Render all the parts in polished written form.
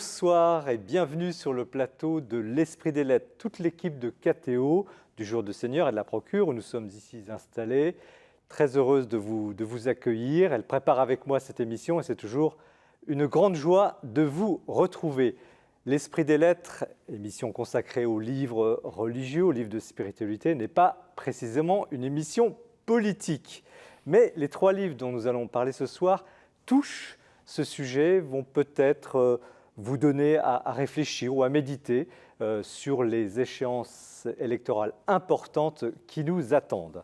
Bonsoir et bienvenue sur le plateau de l'Esprit des Lettres. Toute l'équipe de KTO, du Jour du Seigneur et de la Procure, où nous sommes ici installés, très heureuse de vous accueillir. Elle prépare avec moi cette émission et c'est toujours une grande joie de vous retrouver. L'Esprit des Lettres, émission consacrée aux livres religieux, aux livres de spiritualité, n'est pas précisément une émission politique. Mais les trois livres dont nous allons parler ce soir touchent ce sujet, vont peut-être vous donner à réfléchir ou à méditer sur les échéances électorales importantes qui nous attendent.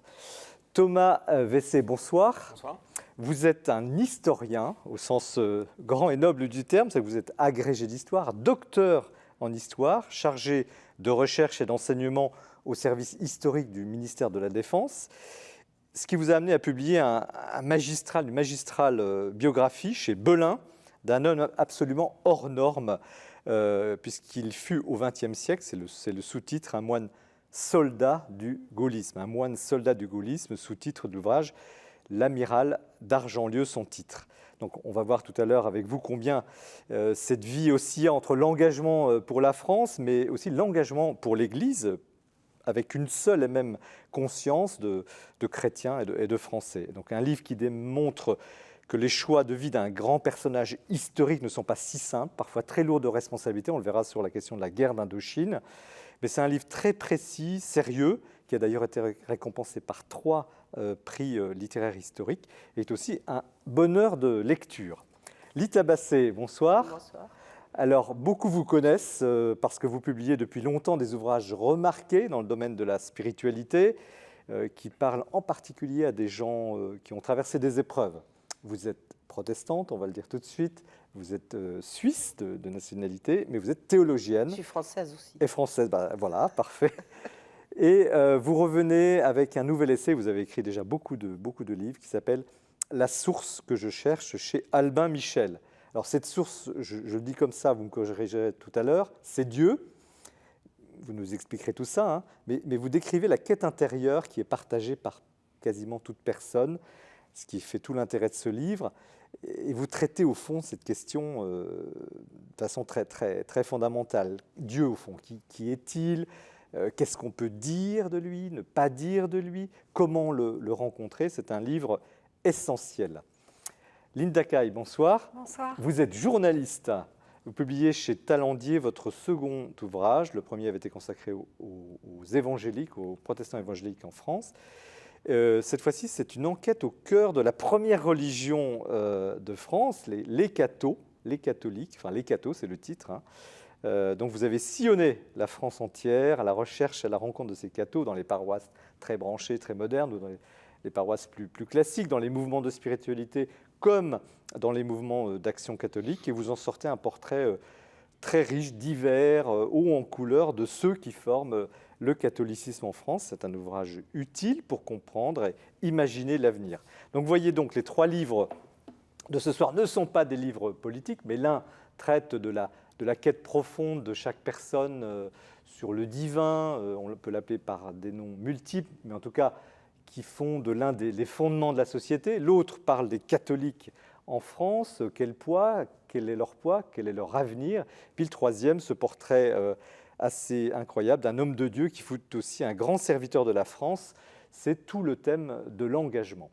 Thomas Vessé, bonsoir. Bonsoir. Vous êtes un historien, au sens grand et noble du terme, c'est que vous êtes agrégé d'histoire, docteur en histoire, chargé de recherche et d'enseignement au service historique du ministère de la Défense, ce qui vous a amené à publier une magistrale biographie chez Belin d'un homme absolument hors norme, puisqu'il fut au XXe siècle, c'est le sous-titre, un moine soldat du gaullisme. Un moine soldat du gaullisme, sous-titre de l'ouvrage, l'amiral d'Argentlieu, son titre. Donc on va voir tout à l'heure avec vous combien cette vie oscille entre l'engagement pour la France, mais aussi l'engagement pour l'Église, avec une seule et même conscience de chrétiens et de Français. Donc un livre qui démontre que les choix de vie d'un grand personnage historique ne sont pas si simples, parfois très lourds de responsabilité, on le verra sur la question de la guerre d'Indochine. Mais c'est un livre très précis, sérieux, qui a d'ailleurs été récompensé par 3 prix littéraires historiques, et est aussi un bonheur de lecture. Lita Bassé, bonsoir. Bonsoir. Alors, beaucoup vous connaissent parce que vous publiez depuis longtemps des ouvrages remarqués dans le domaine de la spiritualité, qui parlent en particulier à des gens qui ont traversé des épreuves. Vous êtes protestante, on va le dire tout de suite, vous êtes suisse de nationalité, mais vous êtes théologienne. Je suis française aussi. Et française, voilà, parfait. Et vous revenez avec un nouvel essai, vous avez écrit déjà beaucoup de livres, qui s'appelle « La source que je cherche » chez Albin Michel. Alors cette source, je le dis comme ça, vous me corrigerez tout à l'heure, c'est Dieu. Vous nous expliquerez tout ça, hein, mais vous décrivez la quête intérieure qui est partagée par quasiment toute personne, ce qui fait tout l'intérêt de ce livre. Et vous traitez au fond cette question de façon très fondamentale. Dieu, au fond, qui est-il ? Qu'est-ce qu'on peut dire de lui, ne pas dire de lui ? Comment le rencontrer ? C'est un livre essentiel. Linda Caille, bonsoir. Bonsoir. Vous êtes journaliste. Vous publiez chez Talandier votre second ouvrage. Le premier avait été consacré aux évangéliques, aux protestants évangéliques en France. Cette fois-ci, c'est une enquête au cœur de la première religion de France, les cathos, les catholiques, enfin les cathos, c'est le titre. Hein. Donc vous avez sillonné la France entière à la recherche, à la rencontre de ces cathos dans les paroisses très branchées, très modernes, ou dans les paroisses plus classiques, dans les mouvements de spiritualité, comme dans les mouvements d'action catholique, et vous en sortez un portrait très riche, divers, haut en couleur, de ceux qui forment le catholicisme en France. C'est un ouvrage utile pour comprendre et imaginer l'avenir. Donc vous voyez donc, les 3 livres de ce soir ne sont pas des livres politiques, mais l'un traite de la quête profonde de chaque personne sur le divin, on peut l'appeler par des noms multiples, mais en tout cas qui font de l'un des fondements de la société. L'autre parle des catholiques en France, quel est leur poids, quel est leur avenir. Puis le troisième, ce portrait assez incroyable d'un homme de Dieu qui fut aussi un grand serviteur de la France, c'est tout le thème de l'engagement.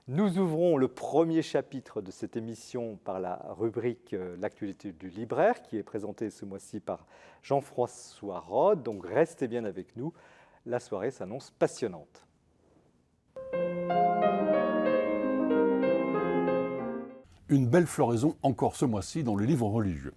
Nous ouvrons le premier chapitre de cette émission par la rubrique « L'actualité du libraire » qui est présentée ce mois-ci par Jean-François Rode. Donc restez bien avec nous, la soirée s'annonce passionnante. Une belle floraison encore ce mois-ci dans le livre religieux.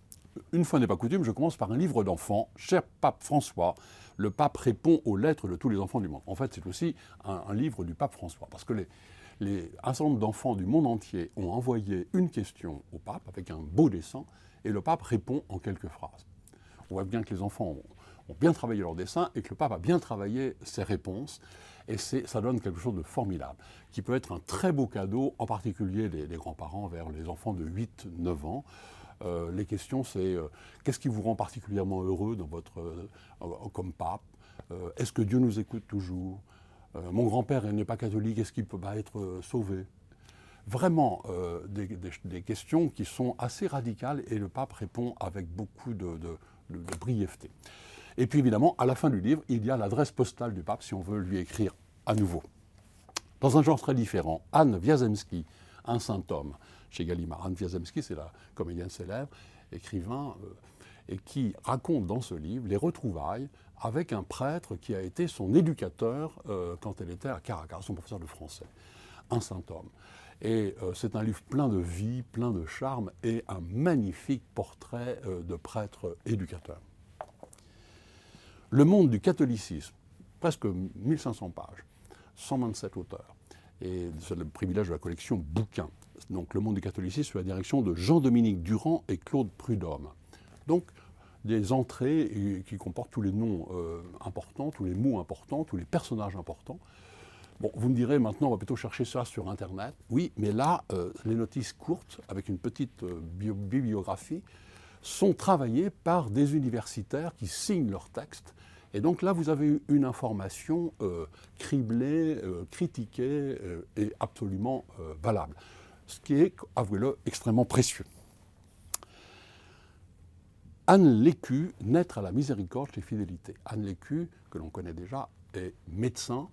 Une fois n'est pas coutume, je commence par un livre d'enfants. Cher pape François, le pape répond aux lettres de tous les enfants du monde. En fait, c'est aussi un livre du pape François, parce que un certain nombre d'enfants du monde entier ont envoyé une question au pape avec un beau dessin, et le pape répond en quelques phrases. On voit bien que les enfants ont bien travaillé leur dessin et que le pape a bien travaillé ses réponses. Et ça donne quelque chose de formidable, qui peut être un très beau cadeau, en particulier des grands-parents vers les enfants de 8-9 ans. Les questions, c'est qu'est-ce qui vous rend particulièrement heureux comme pape ? Est-ce que Dieu nous écoute toujours ? Mon grand-père n'est pas catholique, est-ce qu'il peut pas être sauvé ? vraiment des questions qui sont assez radicales et le pape répond avec beaucoup de brièveté. Et puis évidemment, à la fin du livre, il y a l'adresse postale du pape si on veut lui écrire à nouveau. Dans un genre très différent, Anne Wiazemski, Un saint homme, chez Gallimard. Anne Wiazemski, c'est la comédienne célèbre, écrivain, et qui raconte dans ce livre les retrouvailles avec un prêtre qui a été son éducateur quand elle était à Caracas, son professeur de français. Un saint homme. Et c'est un livre plein de vie, plein de charme et un magnifique portrait de prêtre éducateur. Le monde du catholicisme, presque 1500 pages, 127 auteurs. Et c'est le privilège de la collection bouquins. Donc le monde du catholicisme sous la direction de Jean-Dominique Durand et Claude Prudhomme. Donc des entrées qui comportent tous les noms importants, tous les mots importants, tous les personnages importants. Bon, vous me direz maintenant, on va plutôt chercher ça sur Internet. Oui, mais là, les notices courtes, avec une petite bibliographie, sont travaillées par des universitaires qui signent leurs textes. Et donc là, vous avez une information criblée, critiquée et absolument valable. Ce qui est, avouez-le, extrêmement précieux. Anne Lécu, naître à la miséricorde chez Fidélité. Anne Lécu, que l'on connaît déjà, est médecin.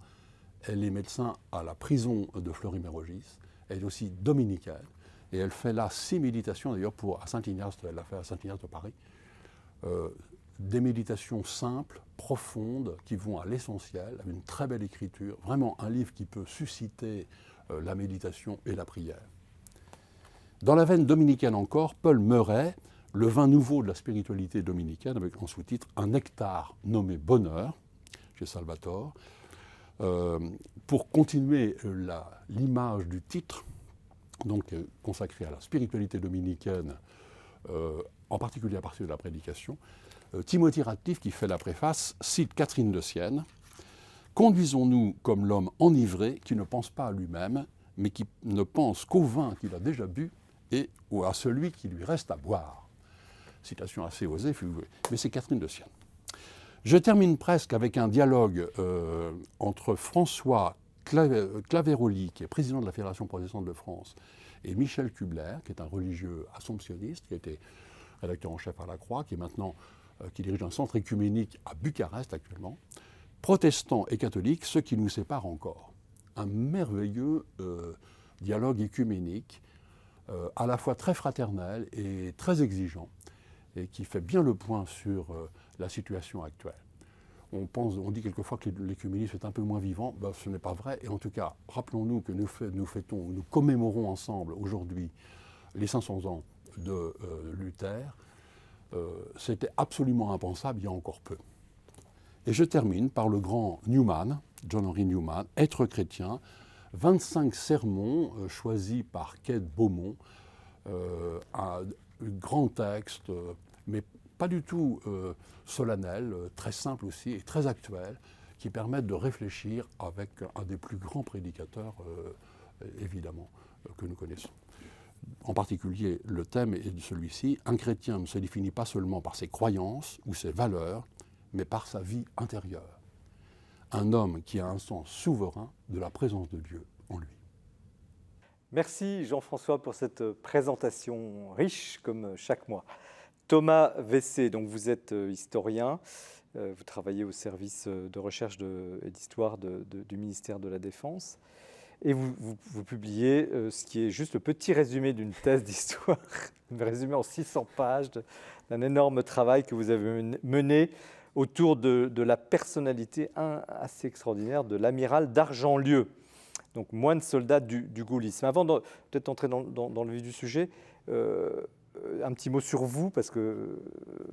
Elle est médecin à la prison de Fleury-Mérogis. Elle est aussi dominicaine. Et elle fait là 6 méditations, d'ailleurs, à Saint-Ignace, elle l'a fait à Saint-Ignace de Paris. Des méditations simples, profondes, qui vont à l'essentiel, avec une très belle écriture. Vraiment un livre qui peut susciter la méditation et la prière. Dans la veine dominicaine encore, Paul Meuret, le vin nouveau de la spiritualité dominicaine, avec en sous-titre un nectar nommé Bonheur, chez Salvatore. Pour continuer l'image du titre, donc consacré à la spiritualité dominicaine, en particulier à partir de la prédication, Timothy Ratcliffe, qui fait la préface, cite Catherine de Sienne. « Conduisons-nous comme l'homme enivré qui ne pense pas à lui-même, mais qui ne pense qu'au vin qu'il a déjà bu et ou à celui qui lui reste à boire. » Citation assez osée, mais c'est Catherine de Sienne. Je termine presque avec un dialogue entre François Claveroli, qui est président de la Fédération protestante de France, et Michel Kubler, qui est un religieux assomptionniste, qui a été rédacteur en chef à la Croix, qui est maintenant qui dirige un centre écuménique à Bucarest actuellement. Protestants et catholiques, ce qui nous sépare encore. Un merveilleux dialogue écuménique, à la fois très fraternel et très exigeant, et qui fait bien le point sur la situation actuelle. On dit quelquefois que l'écuménisme est un peu moins vivant, ben, ce n'est pas vrai, et en tout cas, rappelons-nous que nous commémorons ensemble aujourd'hui les 500 ans de Luther. C'était absolument impensable il y a encore peu. Et je termine par le grand Newman, John Henry Newman, Être chrétien, 25 sermons choisis par Kate Beaumont, un grand texte, mais pas du tout solennel, très simple aussi et très actuel, qui permettent de réfléchir avec un des plus grands prédicateurs, évidemment, que nous connaissons. En particulier, le thème est de celui-ci. Un chrétien ne se définit pas seulement par ses croyances ou ses valeurs, mais par sa vie intérieure. Un homme qui a un sens souverain de la présence de Dieu en lui. Merci Jean-François pour cette présentation riche comme chaque mois. Thomas Vessé, donc vous êtes historien, vous travaillez au service de recherche et d'histoire du ministère de la Défense. Et vous publiez ce qui est juste le petit résumé d'une thèse d'histoire, un résumé en 600 pages d'un énorme travail que vous avez mené autour de la personnalité assez extraordinaire de l'amiral d'Argentlieu, donc moine soldat du gaullisme. Avant de peut-être entrer dans le vif du sujet, un petit mot sur vous, parce que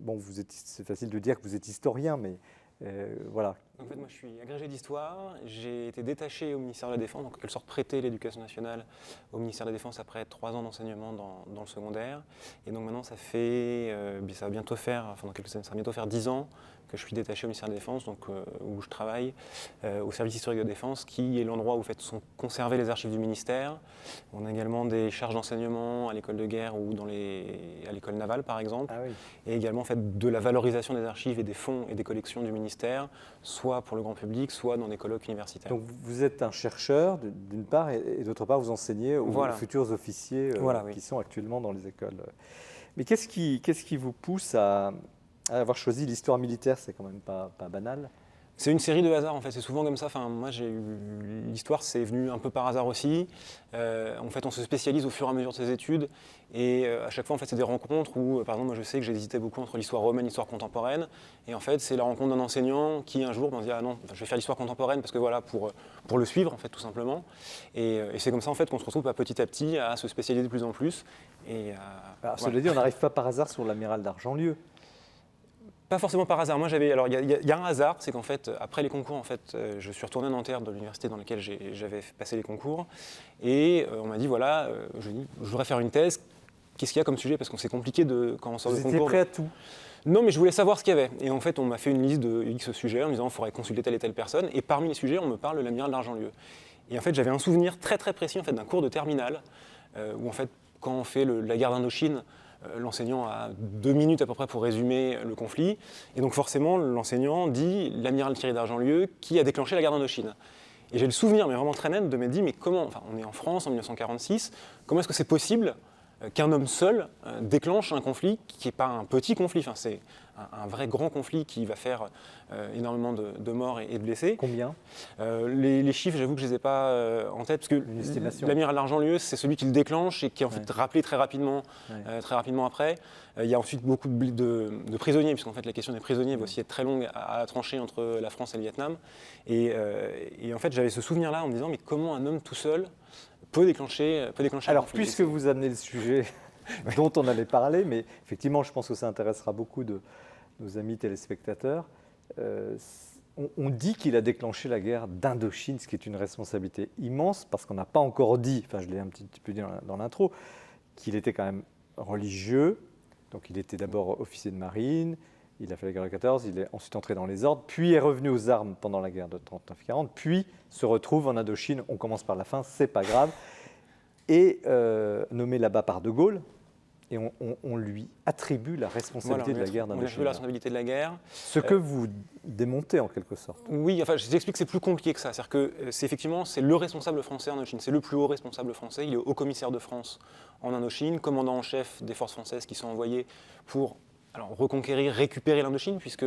bon, c'est facile de dire que vous êtes historien, mais voilà. En fait, moi, je suis agrégé d'histoire. J'ai été détaché au ministère de la Défense, donc en quelque sorte prêté l'éducation nationale au ministère de la Défense après 3 ans d'enseignement dans le secondaire. Et donc maintenant, ça va bientôt faire, enfin dans quelques années, ça va bientôt faire 10 ans que je suis détaché au ministère de la Défense, donc où je travaille au service historique de défense, qui est l'endroit où en fait, sont conservées les archives du ministère. On a également des charges d'enseignement à l'école de guerre ou à l'école navale, par exemple. Ah oui. Et également en fait, de la valorisation des archives et des fonds et des collections du ministère, soit soit pour le grand public, soit dans des colloques universitaires. Donc vous êtes un chercheur d'une part et d'autre part vous enseignez aux futurs officiers qui sont actuellement dans les écoles. Mais qu'est-ce qui vous pousse à avoir choisi l'histoire militaire? C'est quand même pas banal. C'est une série de hasards en fait, c'est souvent comme ça. Enfin, moi, l'histoire, c'est venu un peu par hasard aussi. En fait, on se spécialise au fur et à mesure de ses études, et à chaque fois, en fait, c'est des rencontres où, par exemple, moi, je sais que j'hésitais beaucoup entre l'histoire romaine et l'histoire contemporaine, et en fait, c'est la rencontre d'un enseignant qui un jour m'a dit ah non, je vais faire l'histoire contemporaine parce que voilà, pour le suivre en fait, tout simplement. Et c'est comme ça en fait qu'on se retrouve petit à petit à se spécialiser de plus en plus. Alors, cela dit, on n'arrive pas par hasard sur l'amiral d'Argentlieu. Pas forcément par hasard. Moi, alors il y a un hasard, c'est qu'en fait, après les concours, en fait, je suis retourné à Nanterre, de l'université dans laquelle j'avais passé les concours, et on m'a dit voilà, je voudrais faire une thèse. Qu'est-ce qu'il y a comme sujet? Parce que c'est compliqué quand on sort de concours. Vous étiez prêt à tout? Non, mais je voulais savoir ce qu'il y avait. Et en fait, on m'a fait une liste de X sujets en me disant il faudrait consulter telle et telle personne. Et parmi les sujets, on me parle de l'amiral d'Argentlieu. Et en fait, j'avais un souvenir très très précis en fait d'un cours de terminale où en fait, quand on fait la guerre d'Indochine, l'enseignant a 2 minutes à peu près pour résumer le conflit. Et donc forcément, l'enseignant dit l'amiral Thierry d'Argentlieu qui a déclenché la guerre d'Indochine. Et j'ai le souvenir, mais vraiment très net, de me dire mais comment, enfin, on est en France en 1946, comment est-ce que c'est possible qu'un homme seul déclenche un conflit qui n'est pas un petit conflit, enfin, c'est un vrai grand conflit qui va faire énormément de morts et de blessés. Combien? Les chiffres, j'avoue que je ne les ai pas en tête, parce que l'amiral d'Argentlieu, c'est celui qui le déclenche et qui est en fait rappelé très rapidement après. Il y a ensuite beaucoup de prisonniers, puisqu'en fait la question des prisonniers va aussi être très longue à trancher entre la France et le Vietnam. Et en fait, j'avais ce souvenir-là en me disant, mais comment un homme tout seul peut déclencher Alors, un conflit. puisque vous amenez le sujet dont on allait parler, mais effectivement, je pense que ça intéressera beaucoup de nos amis téléspectateurs, on dit qu'il a déclenché la guerre d'Indochine, ce qui est une responsabilité immense, parce qu'on n'a pas encore dit, enfin je l'ai un petit peu dit dans l'intro, qu'il était quand même religieux. Donc il était d'abord officier de marine, il a fait la guerre de 14, il est ensuite entré dans les ordres, puis est revenu aux armes pendant la guerre de 39-40, puis se retrouve en Indochine, on commence par la fin, c'est pas grave, et nommé là-bas par De Gaulle, et on lui attribue la responsabilité de la guerre d'Indochine. On attribue la responsabilité de la guerre. Ce que vous démontez en quelque sorte. Oui, enfin je t'explique que c'est plus compliqué que ça, c'est-à-dire que effectivement c'est le responsable français en Indochine, c'est le plus haut responsable français, il est haut commissaire de France en Indochine, commandant en chef des forces françaises qui sont envoyées pour reconquérir, récupérer l'Indochine, puisque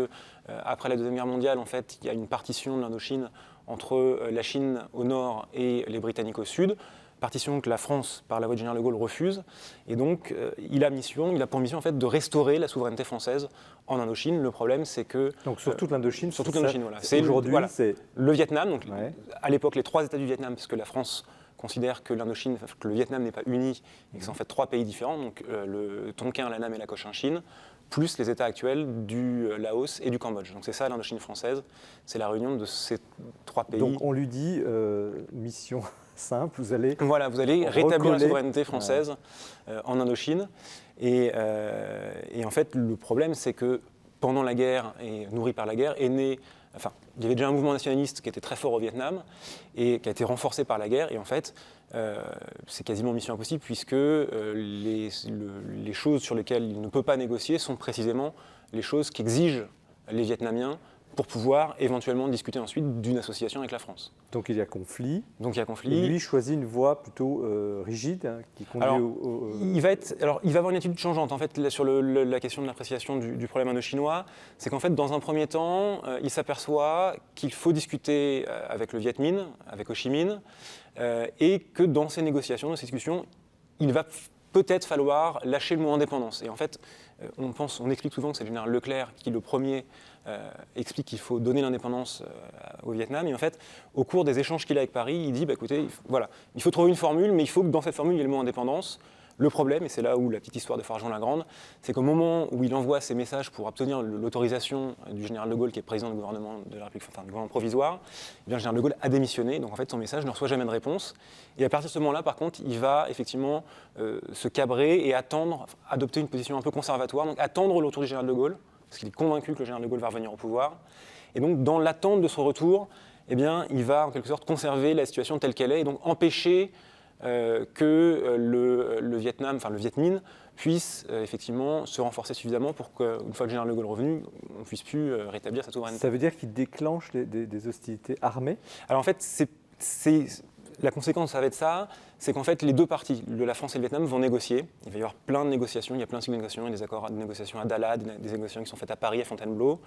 après la Deuxième Guerre mondiale, en fait, il y a une partition de l'Indochine entre la Chine au nord et les Britanniques au sud, partition que la France, par la voix du général de Gaulle, refuse. Et donc, il a pour mission en fait, de restaurer la souveraineté française en Indochine. Le problème, c'est que... Donc sur toute l'Indochine, sur toute l'Indochine, voilà. Aujourd'hui, c'est... Le Vietnam, donc à l'époque, les 3 États du Vietnam, parce que la France considère que que le Vietnam n'est pas uni, et que c'est en fait 3 pays différents, donc le Tonkin, l'Annam et la Cochinchine, plus les États actuels du Laos et du Cambodge. Donc c'est ça l'Indochine française, c'est la réunion de ces 3 pays. Donc on lui dit, mission simple, vous allez rétablir la souveraineté française en Indochine. Et en fait, le problème, c'est que pendant la guerre, et nourri par la guerre, il y avait déjà un mouvement nationaliste qui était très fort au Vietnam et qui a été renforcé par la guerre. Et en fait, c'est quasiment mission impossible puisque les choses sur lesquelles il ne peut pas négocier sont précisément les choses qu'exigent les Vietnamiens pour pouvoir éventuellement discuter ensuite d'une association avec la France. Donc il y a conflit. Et lui choisit une voie plutôt rigide qui conduit il va avoir une attitude changeante en fait sur la question de l'appréciation du problème indo-chinois. C'est qu'en fait, dans un premier temps, il s'aperçoit qu'il faut discuter avec le Viet Minh, avec Ho Chi Minh, et que dans ces négociations, dans ces discussions, il va peut-être falloir lâcher le mot indépendance. Et en fait, on explique souvent que c'est le général Leclerc qui, le premier, explique qu'il faut donner l'indépendance au Vietnam. Et en fait, au cours des échanges qu'il a avec Paris, il dit, écoutez, il faut trouver une formule, mais il faut que dans cette formule, il y ait le mot indépendance. Le problème, et c'est là où la petite histoire de Fargeon-Lagrande, c'est qu'au moment où il envoie ses messages pour obtenir l'autorisation du général de Gaulle, qui est président du gouvernement de la République, enfin du gouvernement provisoire, le général de Gaulle a démissionné, donc en fait son message ne reçoit jamais de réponse. Et à partir de ce moment-là, par contre, il va effectivement se cabrer et adopter une position un peu conservatoire, donc attendre le retour du général de Gaulle, parce qu'il est convaincu que le général de Gaulle va revenir au pouvoir. Et donc, dans l'attente de ce retour, il va en quelque sorte conserver la situation telle qu'elle est, et donc empêcher que le Vietnam, enfin le Viet Minh, puisse effectivement se renforcer suffisamment pour qu'une fois le général de Gaulle revenu, on ne puisse plus rétablir sa souveraineté. Ça veut dire qu'il déclenche des hostilités armées? Alors en fait, la conséquence ça va être ça, c'est qu'en fait les deux parties, la France et le Vietnam, vont négocier. Il va y avoir plein de négociations, il y a plein de cycles de négociations, il y a des accords de négociation à Dalat, des négociations qui sont faites à Paris, à Fontainebleau.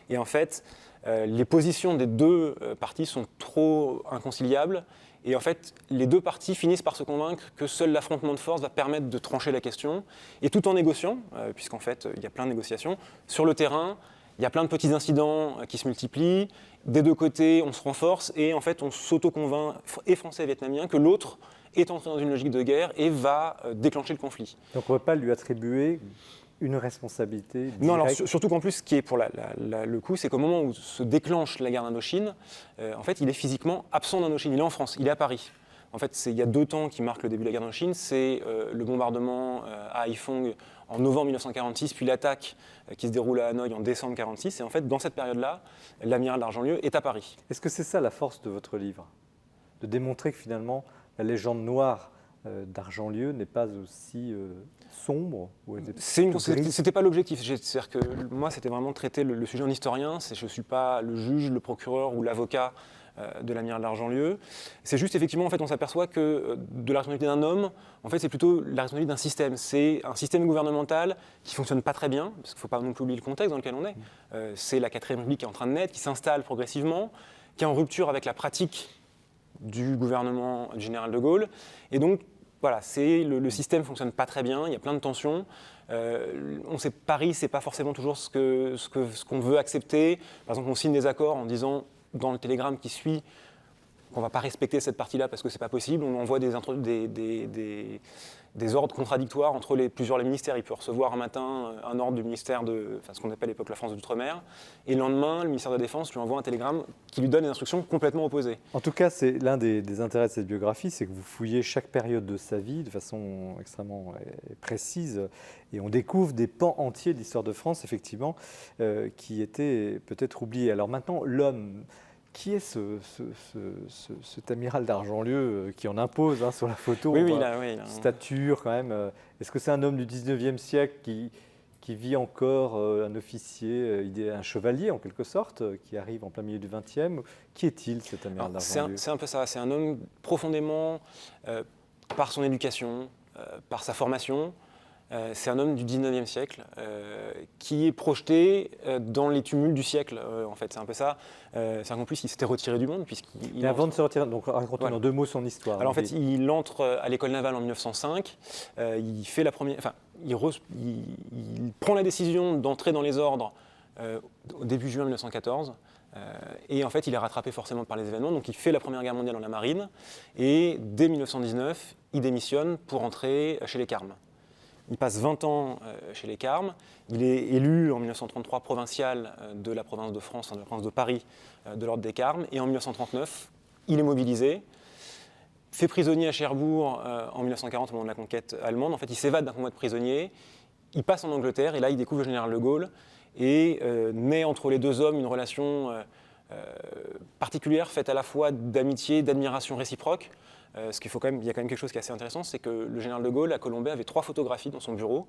Et en fait, les positions des deux parties sont trop inconciliables. Et en fait, les deux parties finissent par se convaincre que seul l'affrontement de force va permettre de trancher la question. Et tout en négociant, puisqu'en fait, il y a plein de négociations, sur le terrain, il y a plein de petits incidents qui se multiplient. Des deux côtés, on se renforce et en fait, on s'auto-convainc, et français et vietnamien, que l'autre est entré dans une logique de guerre et va déclencher le conflit. Donc on ne peut pas lui attribuer une responsabilité directe. Non, alors surtout qu'en plus, ce qui est pour le coup, c'est qu'au moment où se déclenche la guerre d'Indochine, en fait, il est physiquement absent d'Indochine. Il est en France, il est à Paris. En fait, il y a 2 temps qui marquent le début de la guerre d'Indochine. C'est le bombardement à Haiphong en novembre 1946, puis l'attaque qui se déroule à Hanoï en décembre 1946. Et en fait, dans cette période-là, l'amiral d'Argentlieu est à Paris. Est-ce que c'est ça la force de votre livre? De démontrer que finalement, la légende noire d'Argentlieu n'est pas aussi sombre? C'était pas l'objectif. C'est-à-dire que moi, c'était vraiment de traiter le sujet en historien. Je ne suis pas le juge, le procureur ou l'avocat de l'amiral d'Argentlieu. C'est juste, effectivement, en fait, on s'aperçoit que de la responsabilité d'un homme, en fait, c'est plutôt la responsabilité d'un système. C'est un système gouvernemental qui ne fonctionne pas très bien, parce qu'il ne faut pas non plus oublier le contexte dans lequel on est. C'est la 4e République qui est en train de naître, qui s'installe progressivement, qui est en rupture avec la pratique du gouvernement du général de Gaulle. Et donc, voilà, le système ne fonctionne pas très bien, il y a plein de tensions. On sait Paris, ce n'est pas forcément toujours ce qu'on veut accepter. Par exemple, on signe des accords en disant, dans le télégramme qui suit, qu'on ne va pas respecter cette partie-là parce que ce n'est pas possible. On envoie des ordres contradictoires entre plusieurs ministères. Il peut recevoir un matin un ordre du ministère ce qu'on appelle à l'époque la France de l'Outre-mer, et le lendemain, le ministère de la Défense lui envoie un télégramme qui lui donne des instructions complètement opposées. En tout cas, c'est l'un des intérêts de cette biographie, c'est que vous fouillez chaque période de sa vie de façon extrêmement précise, et on découvre des pans entiers de l'histoire de France, effectivement, qui étaient peut-être oubliés. Alors maintenant, l'homme... Qui est cet amiral d'Argentlieu qui en impose sur la photo? Oui, stature quand même. Est-ce que c'est un homme du 19e siècle qui vit encore, un officier, un chevalier en quelque sorte, qui arrive en plein milieu du 20e? Qui est-il, cet amiral d'Argentlieu? C'est un peu ça. C'est un homme profondément, par son éducation, par sa formation, c'est un homme du 19e siècle qui est projeté dans les tumultes du siècle, en fait. C'est un peu ça. C'est qu'en plus, il s'était retiré du monde. Et avant de se retirer, donc racontez en 2 mots son histoire. Alors en fait, il entre à l'école navale en 1905. Il fait la première, il prend la décision d'entrer dans les ordres au début juin 1914. Et en fait, il est rattrapé forcément par les événements. Donc il fait la Première Guerre mondiale dans la marine. Et dès 1919, il démissionne pour entrer chez les Carmes. Il passe 20 ans chez les Carmes. Il est élu en 1933 provincial de la province de France, de la province de Paris, de l'ordre des Carmes. Et en 1939, il est mobilisé, fait prisonnier à Cherbourg en 1940 au moment de la conquête allemande. En fait, il s'évade d'un convoi de prisonniers. Il passe en Angleterre et là, il découvre le général de Gaulle. Et naît entre les deux hommes une relation particulière, faite à la fois d'amitié, d'admiration réciproque. Il y a quand même quelque chose qui est assez intéressant, c'est que le général de Gaulle, à Colombey, avait 3 photographies dans son bureau,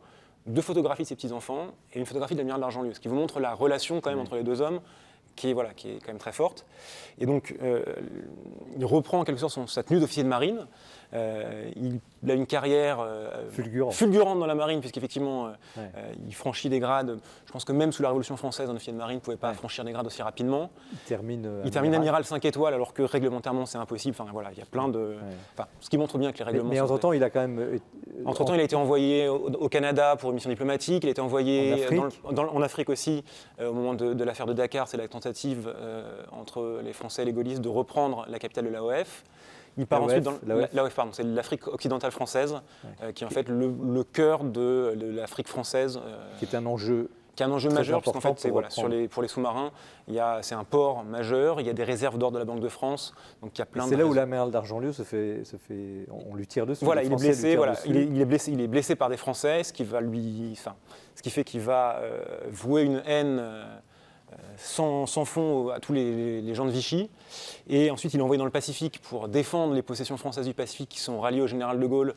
2 photographies de ses petits-enfants et une photographie de l'amiral d'Argentlieu, ce qui vous montre la relation quand même entre les deux hommes, qui est quand même très forte. Et donc, il reprend en quelque sorte sa tenue d'officier de marine. Il a une carrière fulgurante dans la marine, puisqu'effectivement, il franchit des grades. Je pense que même sous la Révolution française, un officier de marine ne pouvait pas franchir des grades aussi rapidement. Il termine amiral 5 étoiles, alors que réglementairement, c'est impossible. Enfin, voilà, il y a plein de... ce qui montre bien que les règlements... Mais entre-temps, il a quand même... Entre-temps, il a été envoyé au Canada pour une mission diplomatique. Il a été envoyé en Afrique aussi, au moment de l'affaire de Dakar. C'est la tentative entre les Français et les gaullistes de reprendre la capitale de l'AOF. Il part ensuite dans l'AOF, pardon, c'est l'Afrique occidentale française, qui est en fait le cœur de l'Afrique française. Qui est un enjeu. Qui est un enjeu majeur, puisqu'en fait, pour les sous-marins, c'est un port majeur, il y a des réserves d'or de la Banque de France. Donc il y a plein c'est là où l'amiral d'Argentlieu on lui tire dessus. Voilà, il est blessé par des Français, ce qui fait qu'il va vouer une haine sans fond à tous les gens de Vichy. Et ensuite, il est envoyé dans le Pacifique pour défendre les possessions françaises du Pacifique qui sont ralliées au général de Gaulle.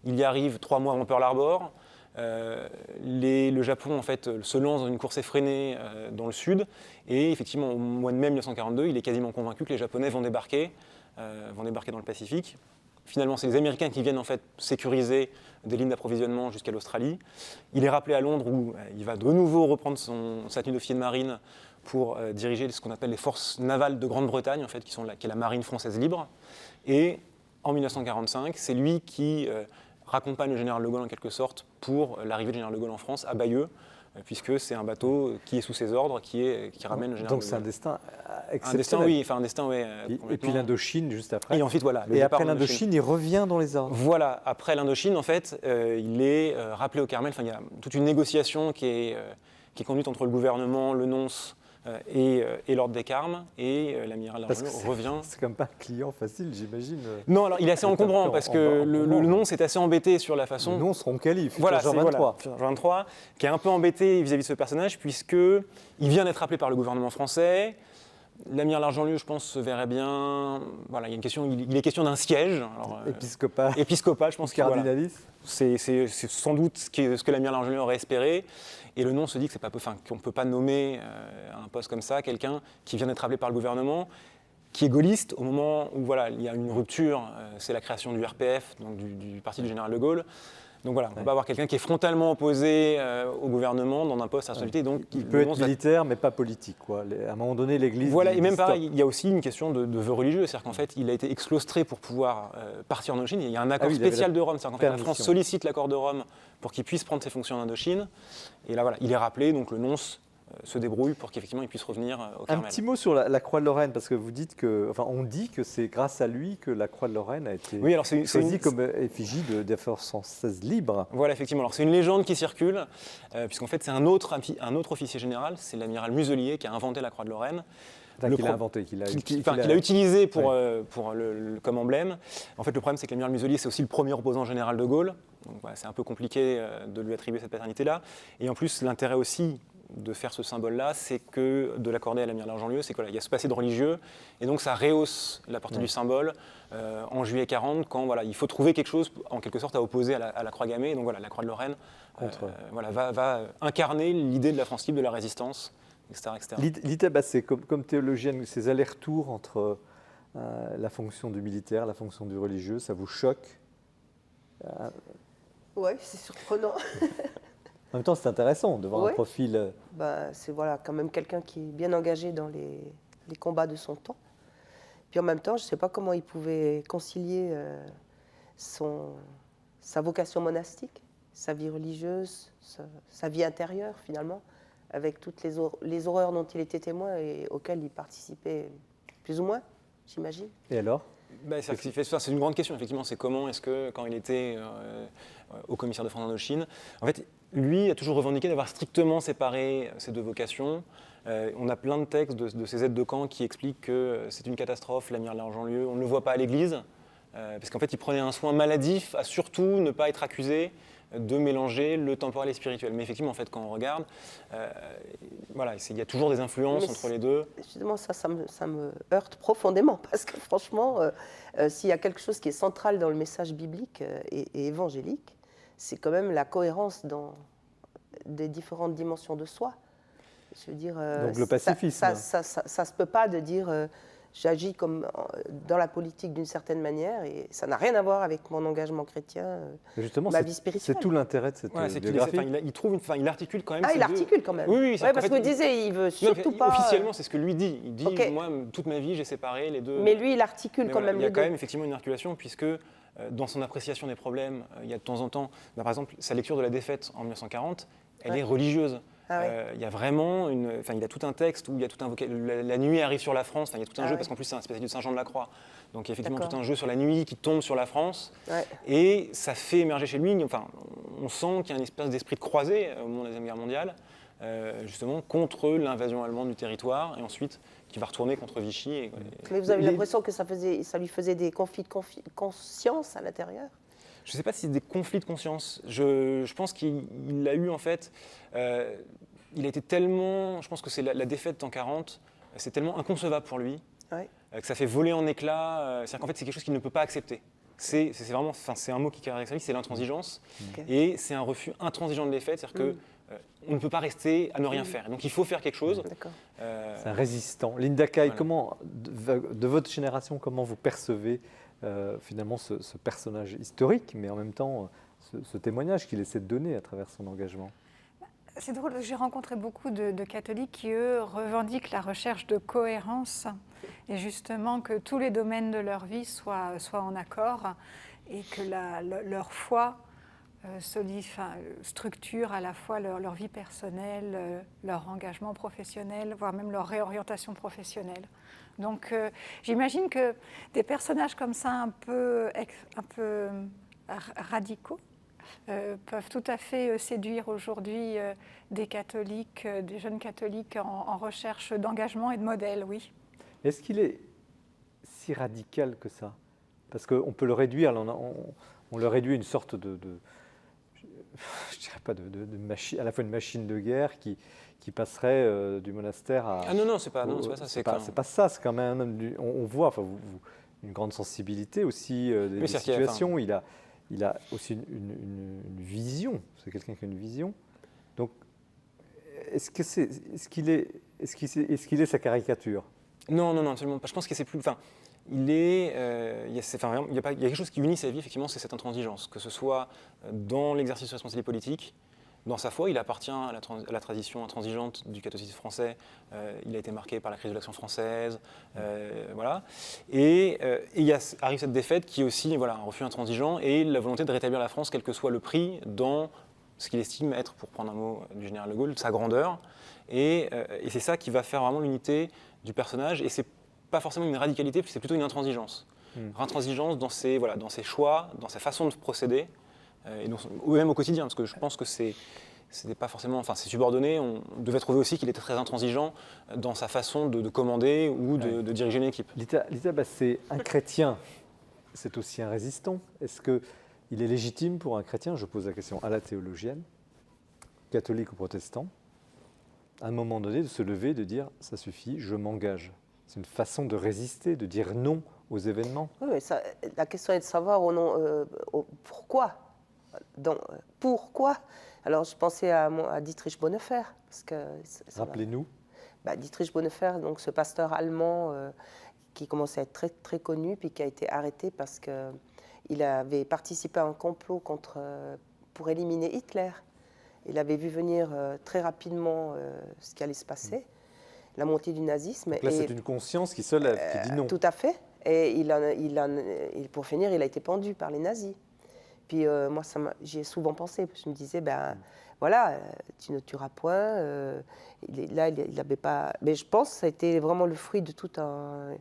Il y arrive 3 mois avant Pearl Harbor. le Japon en fait, se lance dans une course effrénée dans le sud, et effectivement au mois de mai 1942, il est quasiment convaincu que les Japonais vont débarquer dans le Pacifique. Finalement, c'est les Américains qui viennent en fait sécuriser des lignes d'approvisionnement jusqu'à l'Australie. Il est rappelé à Londres où il va de nouveau reprendre sa tenue d'officier de marine pour diriger ce qu'on appelle les forces navales de Grande-Bretagne, en fait, qui est la marine française libre. Et en 1945, c'est lui qui raccompagne le général de Gaulle en quelque sorte pour l'arrivée du général de Gaulle en France à Bayeux, puisque c'est un bateau qui est sous ses ordres, qui ramène le général de Gaulle. Donc c'est un destin exceptionnel. Un destin, oui. Et puis l'Indochine juste après. Et ensuite, voilà. Et après l'Indochine, il revient dans les ordres. Voilà, après l'Indochine, en fait, il est rappelé au Carmel. Enfin, il y a toute une négociation qui est conduite entre le gouvernement, le nonce et l'ordre des Carmes, et l'amiral Largelieu revient. C'est quand même pas un client facile, j'imagine. Non, alors il est assez encombrant parce que le nonce est assez embêté sur la façon. Le nonce Roncalli, voilà, Jean 23. Jean 23, qui est un peu embêté vis-à-vis de ce personnage, puisqu'il vient d'être appelé par le gouvernement français. L'amiral Largelieu, je pense, se verrait bien. Voilà, il est question d'un siège. Alors, épiscopal, je pense. Cardinaliste. C'est sans doute ce que l'amiral Largelieu aurait espéré. Et le nom se dit qu'on ne peut pas nommer à un poste comme ça quelqu'un qui vient d'être appelé par le gouvernement, qui est gaulliste au moment où voilà, il y a une rupture. C'est la création du RPF, donc du parti du général de Gaulle. Donc voilà, on ne peut pas avoir quelqu'un qui est frontalement opposé au gouvernement dans un poste à responsabilité. Donc il peut être militaire, mais pas politique, quoi. À un moment donné, l'Église. Voilà, et même pareil, il y a aussi une question de vœu religieux. C'est-à-dire qu'en fait, il a été exclostré pour pouvoir partir en Indochine. Il y a un accord spécial de Rome. C'est-à-dire qu'en fait, la France sollicite l'accord de Rome pour qu'il puisse prendre ses fonctions en Indochine. Et là, voilà, il est rappelé, donc le nonce se débrouille pour qu'effectivement il puisse revenir au Carmel. Un petit mot sur la Croix de Lorraine, parce que vous dites que, enfin, on dit que c'est grâce à lui que la Croix de Lorraine a été choisie comme effigie des forces françaises libres. Voilà, effectivement. Alors c'est une légende qui circule, puisqu'en fait c'est un autre officier général, c'est l'amiral Muselier qui a inventé la Croix de Lorraine. Qu'il a inventé, qu'il a utilisé comme emblème. En fait, le problème, c'est que l'amiral Muselier, c'est aussi le premier opposant général de Gaulle. Donc, voilà, c'est un peu compliqué de lui attribuer cette paternité-là. Et en plus, l'intérêt aussi de faire ce symbole-là, c'est que de l'accorder à l'amiral Largelieu, c'est qu'il y a ce passé de religieux, et donc ça rehausse la portée du symbole en juillet 40, quand voilà, il faut trouver quelque chose, en quelque sorte, à opposer à la croix gammée. Et donc voilà, la croix de Lorraine va incarner l'idée de la France libre, de la résistance, etc. Lita Bassé, comme théologienne, ces allers-retours entre la fonction du militaire, la fonction du religieux, ça vous choque? Oui, c'est surprenant. En même temps, c'est intéressant de voir un profil. C'est quand même quelqu'un qui est bien engagé dans les combats de son temps. Puis en même temps, je ne sais pas comment il pouvait concilier sa vocation monastique, sa vie religieuse, sa vie intérieure finalement, avec toutes les horreurs dont il était témoin et auxquelles il participait plus ou moins, j'imagine. Et alors ? C'est une grande question, effectivement. C'est comment est-ce que, quand il était au commissaire de France Indochine, en fait, lui a toujours revendiqué d'avoir strictement séparé ces deux vocations. On a plein de textes de ses aides de camp qui expliquent que c'est une catastrophe, l'amiral Largelieu. On ne le voit pas à l'église, parce qu'en fait, il prenait un soin maladif à surtout ne pas être accusé de mélanger le temporel et le spirituel. Mais effectivement, en fait, quand on regarde, il y a toujours des influences entre les deux. Justement, ça me heurte profondément, parce que franchement, s'il y a quelque chose qui est central dans le message biblique et évangélique, c'est quand même la cohérence dans des différentes dimensions de soi. Je veux dire, donc le pacifisme. Ça se peut pas de dire j'agis comme dans la politique d'une certaine manière et ça n'a rien à voir avec mon engagement chrétien, justement, ma vie spirituelle. C'est tout l'intérêt de cette biographie. Il articule quand même. Il articule quand même. Oui, parce que vous disiez, il veut surtout pas. Officiellement, c'est ce que lui dit. Il dit, moi, toute ma vie, j'ai séparé les deux. Mais lui, il articule quand même les deux. Il y a quand même effectivement une articulation, puisque dans son appréciation des problèmes, il y a de temps en temps, par exemple, sa lecture de la défaite en 1940, elle est religieuse. Il y a vraiment il a tout un texte où il y a tout un la nuit arrive sur la France. Il y a tout un jeu parce qu'en plus c'est un spécialiste de Saint Jean de la Croix. Donc il y a effectivement tout un jeu sur la nuit qui tombe sur la France. Et ça fait émerger chez lui. On sent qu'il y a une espèce d'esprit de croisée au moment de la Deuxième Guerre mondiale, justement contre l'invasion allemande du territoire, et ensuite qui va retourner contre Vichy. Mais vous avez l'impression que ça lui faisait des conflits de conscience à l'intérieur? Je ne sais pas si c'est des conflits de conscience. Je pense qu'il a eu, en fait, il a été tellement, je pense que c'est la défaite en 40, c'est tellement inconcevable pour lui, que ça fait voler en éclats. C'est-à-dire qu'en fait, c'est quelque chose qu'il ne peut pas accepter. c'est vraiment, enfin, c'est un mot qui caractérise sa vie, c'est l'intransigeance. Ok. Et c'est un refus intransigeant de l'effet, c'est-à-dire que on ne peut pas rester à ne rien faire. Donc il faut faire quelque chose. D'accord. C'est un résistant. Linda Kay, Voilà. comment, de votre génération, comment vous percevez finalement ce personnage historique, mais en même temps ce témoignage qu'il essaie de donner à travers son engagement? C'est drôle, j'ai rencontré beaucoup de catholiques qui, eux, revendiquent la recherche de cohérence et justement que tous les domaines de leur vie soient en accord et que leur foi structure à la fois leur vie personnelle, leur engagement professionnel, voire même leur réorientation professionnelle. Donc j'imagine que des personnages comme ça un peu radicaux peuvent tout à fait séduire aujourd'hui des catholiques, des jeunes catholiques en recherche d'engagement et de modèle, oui. Est-ce qu'il est si radical que ça? Parce qu'on peut le réduire, on le réduit à une sorte je dirais pas de machine, à la fois une machine de guerre qui passerait du monastère à... Ah non, c'est pas ça. C'est pas ça, c'est quand même... On voit une grande sensibilité aussi des Oui, c'est-à-dire qu'il y a, situations. Il a aussi une vision, c'est quelqu'un qui a une vision. Donc, est-ce qu'il est sa caricature? Non, absolument pas. Je pense que c'est plus. Enfin, il y a quelque chose qui unit sa vie, effectivement, c'est cette intransigeance. Que ce soit dans l'exercice de responsabilité politique, dans sa foi, il appartient à la tradition intransigeante du catholicisme français. Il a été marqué par la crise de l'Action française, voilà. Et arrive cette défaite qui est aussi, voilà, un refus intransigeant et la volonté de rétablir la France, quel que soit le prix, dans ce qu'il estime être, pour prendre un mot du général de Gaulle, sa grandeur. Et c'est ça qui va faire vraiment l'unité du personnage. Et c'est pas forcément une radicalité, c'est plutôt une intransigeance. Intransigeance dans ses choix, dans sa façon de procéder, ou même au quotidien, parce que je pense que c'était pas forcément, enfin c'est subordonné. On devait trouver aussi qu'il était très intransigeant dans sa façon de commander ou de diriger une équipe. Lita, c'est un chrétien, c'est aussi un résistant. Est-ce qu'il est légitime pour un chrétien, je pose la question à la théologienne, catholique ou protestant, à un moment donné de se lever et de dire « ça suffit, je m'engage ». C'est une façon de résister, de dire non aux événements. Oui, mais la question est de savoir pourquoi. Pourquoi? Alors, je pensais à Dietrich Bonhoeffer. Rappelez-nous. Dietrich Bonhoeffer, donc ce pasteur allemand qui commençait à être très, très connu, puis qui a été arrêté parce qu'il avait participé à un complot pour éliminer Hitler. Il avait vu venir très rapidement ce qui allait se passer, la montée du nazisme. Donc là, c'est une conscience qui se lève, qui dit non. Tout à fait. Et pour finir, il a été pendu par les nazis. Puis moi, j'y ai souvent pensé. Je me disais, voilà, tu ne tueras point. Là, il n'avait pas... Mais je pense que ça a été vraiment le fruit de tout un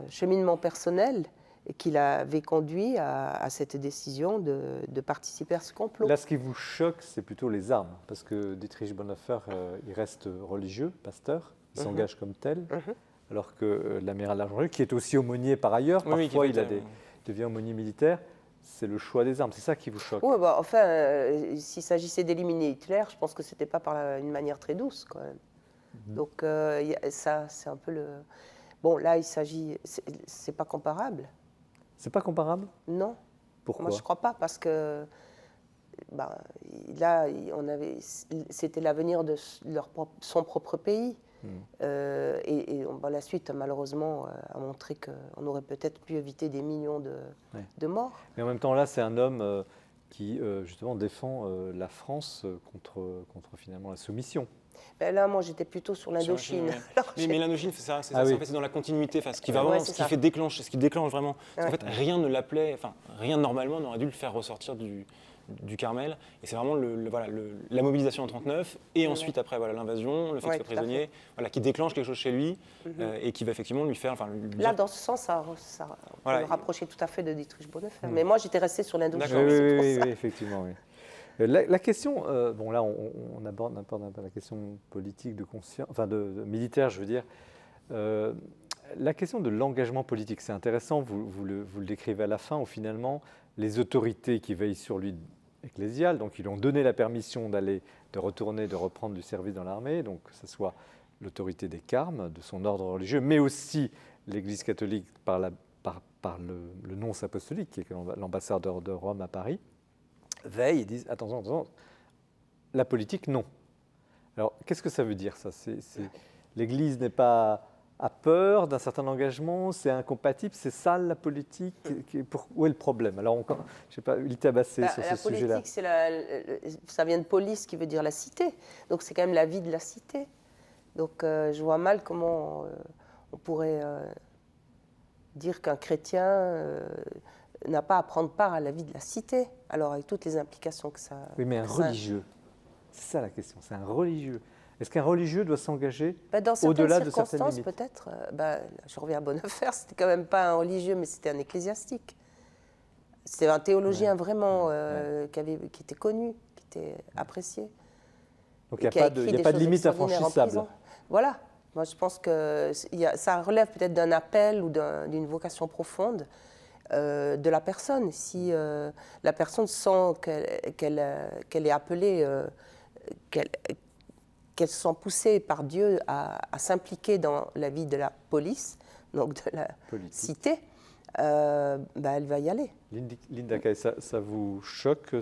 cheminement personnel qui l'avait conduit à cette décision de participer à ce complot. Là, ce qui vous choque, c'est plutôt les armes. Parce que Dietrich Bonhoeffer, il reste religieux, pasteur, il s'engage comme tel. Alors que l'amiral Largent, qui est aussi aumônier par ailleurs, parfois il devient aumônier militaire, c'est le choix des armes. C'est ça qui vous choque? Oui, s'il s'agissait d'éliminer Hitler, je pense que ce n'était pas une manière très douce, quand même. Donc, ça, c'est un peu le... Bon, là, c'est pas comparable. C'est pas comparable? Non. Pourquoi? Moi, je ne crois pas, parce que là, c'était l'avenir de son propre pays. Et la suite, malheureusement, a montré qu'on aurait peut-être pu éviter des millions de morts. Mais en même temps, là, c'est un homme qui, justement, défend la France contre finalement, la soumission. Là, moi, j'étais plutôt sur l'Indochine. Mais l'Indochine, c'est ça, oui. en fait, c'est dans la continuité, ce qui déclenche vraiment. En fait, rien ne l'appelait, rien normalement n'aurait dû le faire ressortir du Carmel. Et c'est vraiment la mobilisation en 1939 et ensuite, après, l'invasion, le fait qu'il soit prisonnier, qui déclenche quelque chose chez lui et qui va effectivement lui faire... Là, dans ce sens, ça peut le rapprocher tout à fait de Dietrich Bonhoeffer. Mais moi, j'étais restée sur l'Indochine. Oui, effectivement, oui. La question, bon là on aborde un peu la question politique de conscience, enfin de militaire je veux dire. La question de l'engagement politique, c'est intéressant, vous le décrivez à la fin où finalement les autorités qui veillent sur lui ecclésiales, donc ils lui ont donné la permission de retourner, de reprendre du service dans l'armée, donc que ce soit l'autorité des carmes, de son ordre religieux, mais aussi l'Église catholique par par le nonce apostolique, qui est l'ambassadeur de Rome à Paris, veillent et disent attention, la politique, non. Alors, qu'est-ce que ça veut dire, ça? L'Église n'est pas à peur d'un certain engagement, c'est incompatible, c'est ça la politique. Où est le problème? Alors, je ne sais pas, Ulita Bassé sur ce sujet-là. La politique, ça vient de polis, qui veut dire la cité. Donc, c'est quand même la vie de la cité. Donc, je vois mal comment on pourrait dire qu'un chrétien n'a pas à prendre part à la vie de la cité. Alors, avec toutes les implications que ça... Oui, mais un religieux, c'est ça la question, c'est un religieux. Est-ce qu'un religieux doit s'engager au-delà de certaines limites? Peut-être. Je reviens à Bonnefer, c'était quand même pas un religieux, mais c'était un ecclésiastique. C'était un théologien vraiment qui était connu, qui était apprécié. Donc il n'y a pas de limite infranchissable. Voilà. Moi, je pense que ça relève peut-être d'un appel ou d'une vocation profonde de la personne. Si la personne sent qu'elle est appelée, qu'elle se sent poussée par Dieu à s'impliquer dans la vie de la police, donc de la cité, elle va y aller. Linda Kay, ça vous choque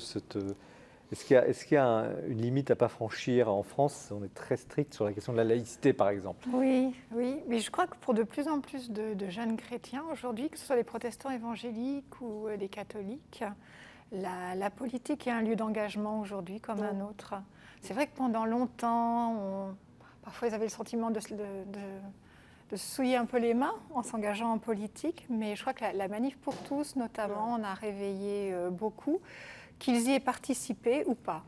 Est-ce qu'il y a une limite à ne pas franchir en France? On est très strict sur la question de la laïcité, par exemple. Oui, mais je crois que pour de plus en plus de jeunes chrétiens aujourd'hui, que ce soit des protestants évangéliques ou des catholiques, la politique est un lieu d'engagement aujourd'hui comme un autre. C'est vrai que pendant longtemps, parfois ils avaient le sentiment de se souiller un peu les mains en s'engageant en politique, mais je crois que la Manif pour tous, notamment, on a réveillé beaucoup, qu'ils y aient participé ou pas.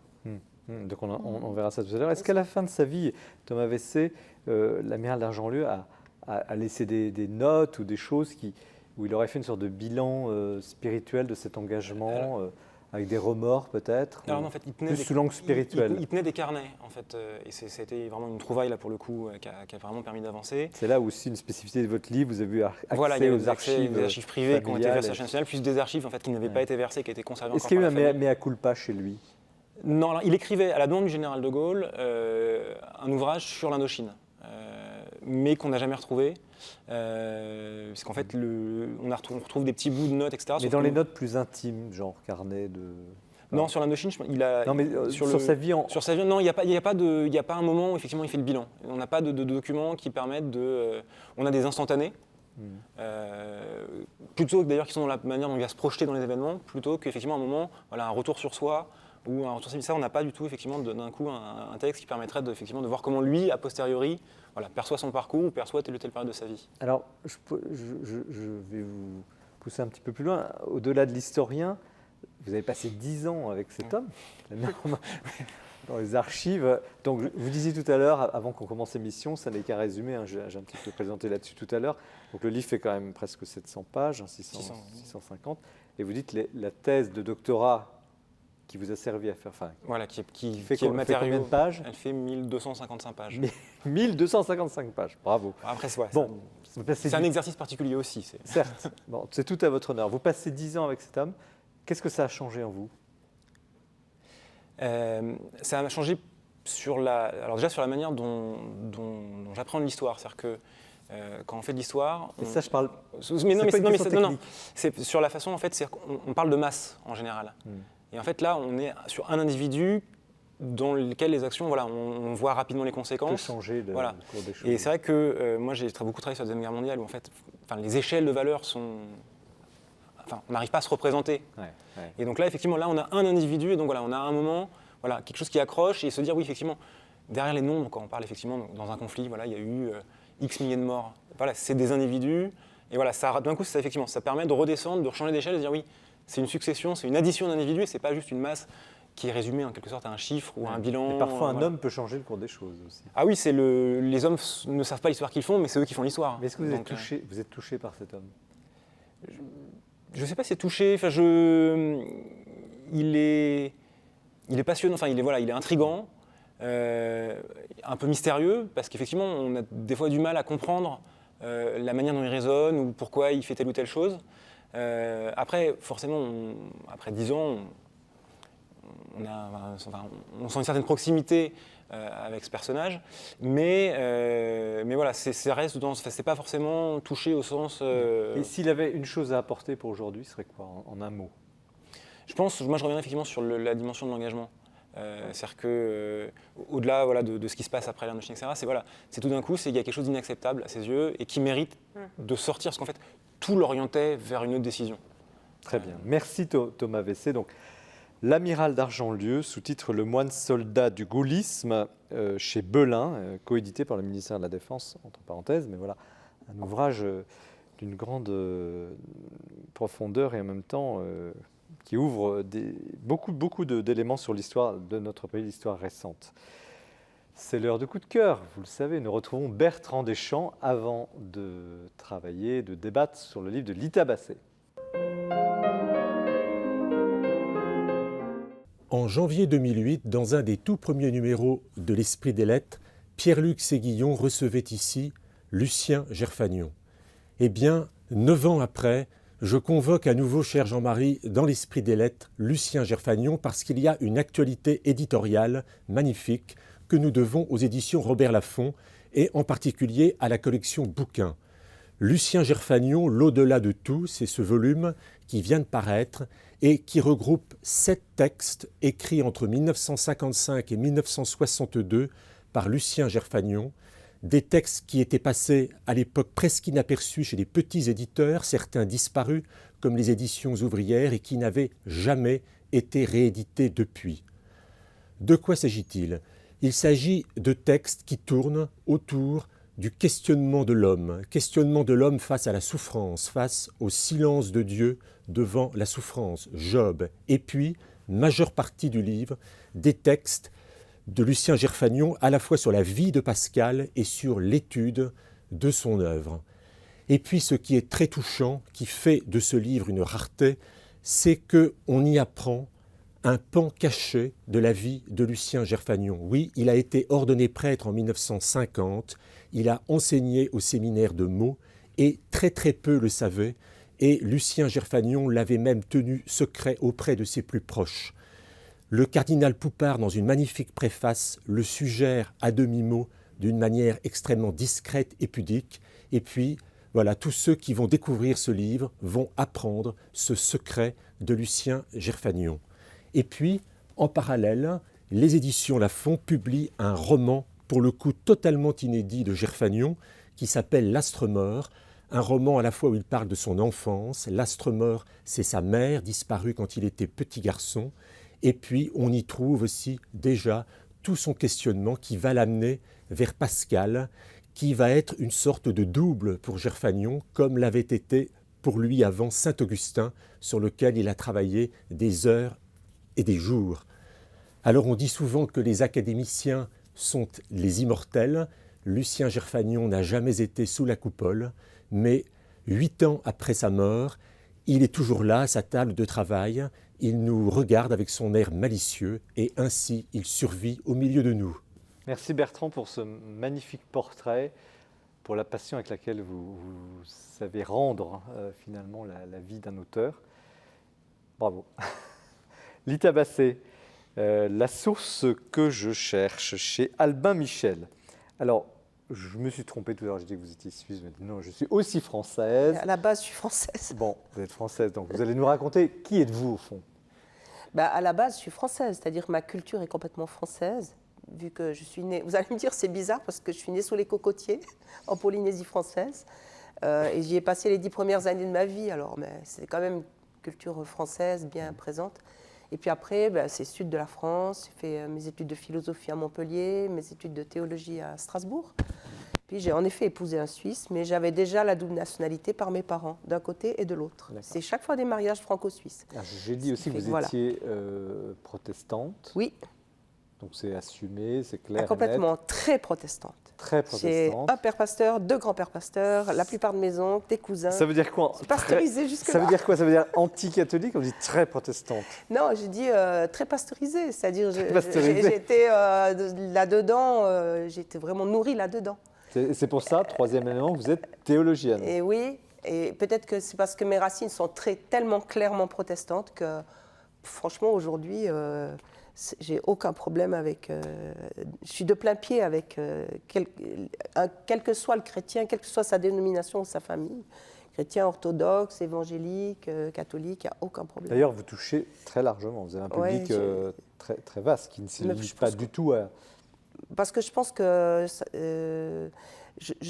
Donc on verra ça tout à l'heure. Est-ce qu'à la fin de sa vie, Thomas Vessé, l'amiral d'Argentlieu a laissé des notes ou des choses où il aurait fait une sorte de bilan spirituel de cet engagement avec des remords peut-être? Alors non, en fait, plus sous l'angle spirituel. Il tenait des carnets, en fait, et c'était vraiment une trouvaille là pour le coup qui a vraiment permis d'avancer. C'est là aussi une spécificité de votre livre, vous avez eu accès il y a aux archives, des archives privées qui ont été versées à la chaîne nationale, plus des archives en fait qui n'avaient pas été versées, qui étaient conservées encore. Est-ce qu'il y a eu un mea culpa chez lui? Non, alors, il écrivait à la demande du général de Gaulle un ouvrage sur l'Indochine, mais qu'on n'a jamais retrouvé. Parce qu'en fait, on retrouve des petits bouts de notes, etc. Mais dans les notes plus intimes, genre carnet de... Non, sur l'Indochine, il a... Non, mais sur sa vie... Sur sa vie, non, il n'y a pas un moment où effectivement il fait le bilan. On n'a pas de documents qui permettent de... on a des instantanés, plutôt d'ailleurs qui sont dans la manière dont il va se projeter dans les événements, plutôt qu'effectivement un moment, un retour sur soi, ou un retour sur ça, on n'a pas du tout effectivement d'un coup un texte qui permettrait de voir comment lui, a posteriori, perçoit son parcours ou perçoit telle ou telle période de sa vie. Alors, je vais vous pousser un petit peu plus loin. Au-delà de l'historien, vous avez passé 10 ans avec cet homme, dans les archives. Donc, vous disiez tout à l'heure, avant qu'on commence l'émission, ça n'est qu'un résumé, j'ai un petit peu présenté là-dessus tout à l'heure. Donc, le livre fait quand même presque 700 pages, 650. Et vous dites la thèse de doctorat qui vous a servi à faire, qui fait le matériau, combien de pages? Elle fait 1255 pages. 1255 pages, bravo. Après, c'est un exercice particulier aussi. Certes, c'est tout à votre honneur. Vous passez 10 ans avec cet homme. Qu'est-ce que ça a changé en vous? Ça a changé alors déjà sur la manière dont j'apprends l'histoire. C'est-à-dire que quand on fait de l'histoire... Et ça, je parle... Non, c'est sur la façon, en fait, c'est qu'on parle de masse en général. Et en fait, là, on est sur un individu dans lequel les actions, on voit rapidement les conséquences. Peut changer le cours des choses. Et c'est vrai que moi, j'ai beaucoup travaillé sur la Deuxième Guerre mondiale où, en fait, les échelles de valeur sont... on n'arrive pas à se représenter. Et donc là, effectivement, on a un individu, et donc on a un moment, quelque chose qui accroche, et se dire, oui, effectivement, derrière les nombres, quand on parle effectivement dans un conflit, il y a eu X milliers de morts. C'est des individus, et d'un coup, effectivement, ça permet de redescendre, de changer d'échelle, et de dire, oui, c'est une succession, c'est une addition d'individus, et c'est pas juste une masse qui est résumée en quelque sorte à un chiffre ou à un bilan. Et parfois, un homme peut changer le cours des choses aussi. Ah oui, les hommes ne savent pas l'histoire qu'ils font, mais c'est eux qui font l'histoire. Mais est-ce que vous êtes touché par cet homme? Je ne sais pas si c'est touché. Il est passionnant. Il est intriguant, un peu mystérieux, parce qu'effectivement, on a des fois du mal à comprendre la manière dont il raisonne ou pourquoi il fait telle ou telle chose. Après, forcément, après 10 ans, on sent une certaine proximité avec ce personnage, mais voilà, ça reste c'est pas forcément touché au sens. Et s'il avait une chose à apporter pour aujourd'hui, ce serait quoi, en un mot? Moi je reviendrai effectivement sur la dimension de l'engagement. C'est-à-dire que, au-delà voilà, de ce qui se passe après l'Indochine, etc., c'est tout d'un coup, il y a quelque chose d'inacceptable à ses yeux et qui mérite de sortir, parce qu'en fait, tout l'orientait vers une autre décision. Très bien. Merci Thomas Vessé. Donc, L'amiral d'Argentlieu, sous-titre Le moine soldat du gaullisme, chez Belin, coédité par le ministère de la Défense, entre parenthèses, mais voilà, un ouvrage d'une grande profondeur et en même temps qui ouvre beaucoup d'éléments sur l'histoire de notre pays, l'histoire récente. C'est l'heure de coup de cœur, vous le savez. Nous retrouvons Bertrand Deschamps avant de travailler, de débattre sur le livre de Lita Bassé. En janvier 2008, dans un des tout premiers numéros de l'Esprit des Lettres, Pierre-Luc Séguillon recevait ici Lucien Gerfagnon. Eh bien, 9 ans après, je convoque à nouveau, cher Jean-Marie, dans l'Esprit des Lettres, Lucien Gerfagnon, parce qu'il y a une actualité éditoriale magnifique que nous devons aux éditions Robert Laffont et en particulier à la collection Bouquins. Lucien Gerfagnon, l'au-delà de tout, c'est ce volume qui vient de paraître et qui regroupe 7 textes écrits entre 1955 et 1962 par Lucien Gerfagnon, des textes qui étaient passés à l'époque presque inaperçus chez les petits éditeurs, certains disparus comme les éditions ouvrières et qui n'avaient jamais été réédités depuis. De quoi s'agit-il ? Il s'agit de textes qui tournent autour du questionnement de l'homme face à la souffrance, face au silence de Dieu devant la souffrance, Job. Et puis, majeure partie du livre, des textes de Lucien Gerfagnon à la fois sur la vie de Pascal et sur l'étude de son œuvre. Et puis ce qui est très touchant, qui fait de ce livre une rareté, c'est qu'on y apprend un pan caché de la vie de Lucien Gerfagnon. Oui, il a été ordonné prêtre en 1950, il a enseigné au séminaire de Meaux et très peu le savaient, et Lucien Gerfagnon l'avait même tenu secret auprès de ses plus proches. Le cardinal Poupart, dans une magnifique préface, le suggère à demi-mot d'une manière extrêmement discrète et pudique. Et puis, voilà, tous ceux qui vont découvrir ce livre vont apprendre ce secret de Lucien Gerfagnon. Et puis, en parallèle, les éditions Laffont publient un roman, pour le coup totalement inédit de Gerfagnon, qui s'appelle L'Astre mort, un roman à la fois où il parle de son enfance. L'Astre mort, c'est sa mère, disparue quand il était petit garçon. Et puis, on y trouve aussi déjà tout son questionnement qui va l'amener vers Pascal, qui va être une sorte de double pour Gerfagnon, comme l'avait été pour lui avant Saint-Augustin, sur lequel il a travaillé des heures et des jours. Alors, on dit souvent que les académiciens sont les immortels. Lucien Gerfagnon n'a jamais été sous la coupole, mais 8 ans après sa mort, il est toujours là à sa table de travail. Il nous regarde avec son air malicieux et ainsi il survit au milieu de nous. Merci Bertrand pour ce magnifique portrait, pour la passion avec laquelle vous savez rendre finalement la vie d'un auteur. Bravo. Lita Bassé, La source que je cherche, chez Albin Michel. Alors, je me suis trompé tout à l'heure, j'ai dit que vous étiez suisse, mais non, je suis aussi française. À la base, je suis française. Bon, vous êtes française, donc vous allez nous raconter qui êtes-vous au fond? À la base, je suis française, c'est-à-dire que ma culture est complètement française, vu que je suis née... Vous allez me dire, c'est bizarre, parce que je suis née sous les cocotiers, en Polynésie française, et j'y ai passé les 10 premières années de ma vie, alors mais c'est quand même une culture française bien présente. Et puis après, c'est sud de la France, j'ai fait mes études de philosophie à Montpellier, mes études de théologie à Strasbourg. Puis j'ai en effet épousé un Suisse, mais j'avais déjà la double nationalité par mes parents, d'un côté et de l'autre. C'est chaque fois des mariages franco-suisses. J'ai dit aussi que vous étiez protestante. Oui. Donc c'est assumé, c'est clair. Complètement, très protestante. Très protestante. J'ai un père pasteur, 2 grands-pères pasteurs, la plupart de mes oncles, des cousins. Ça veut dire quoi? Pasteurisé jusque-là. Ça veut dire quoi? Ça veut dire anti-catholique? On dit très protestante. Non, j'ai dit très pasteurisée, c'est-à-dire j'étais là-dedans, j'étais vraiment nourrie là-dedans. C'est pour ça, troisième élément, que vous êtes théologienne. Et oui, et peut-être que c'est parce que mes racines sont tellement clairement protestantes que franchement, aujourd'hui, j'ai aucun problème avec. Je suis de plein pied avec quel que soit le chrétien, quelle que soit sa dénomination ou sa famille. Chrétien, orthodoxe, évangélique, catholique, il n'y a aucun problème. D'ailleurs, vous touchez très largement. Vous avez un public très, très vaste qui ne se limite pas du tout à... Parce que je pense que je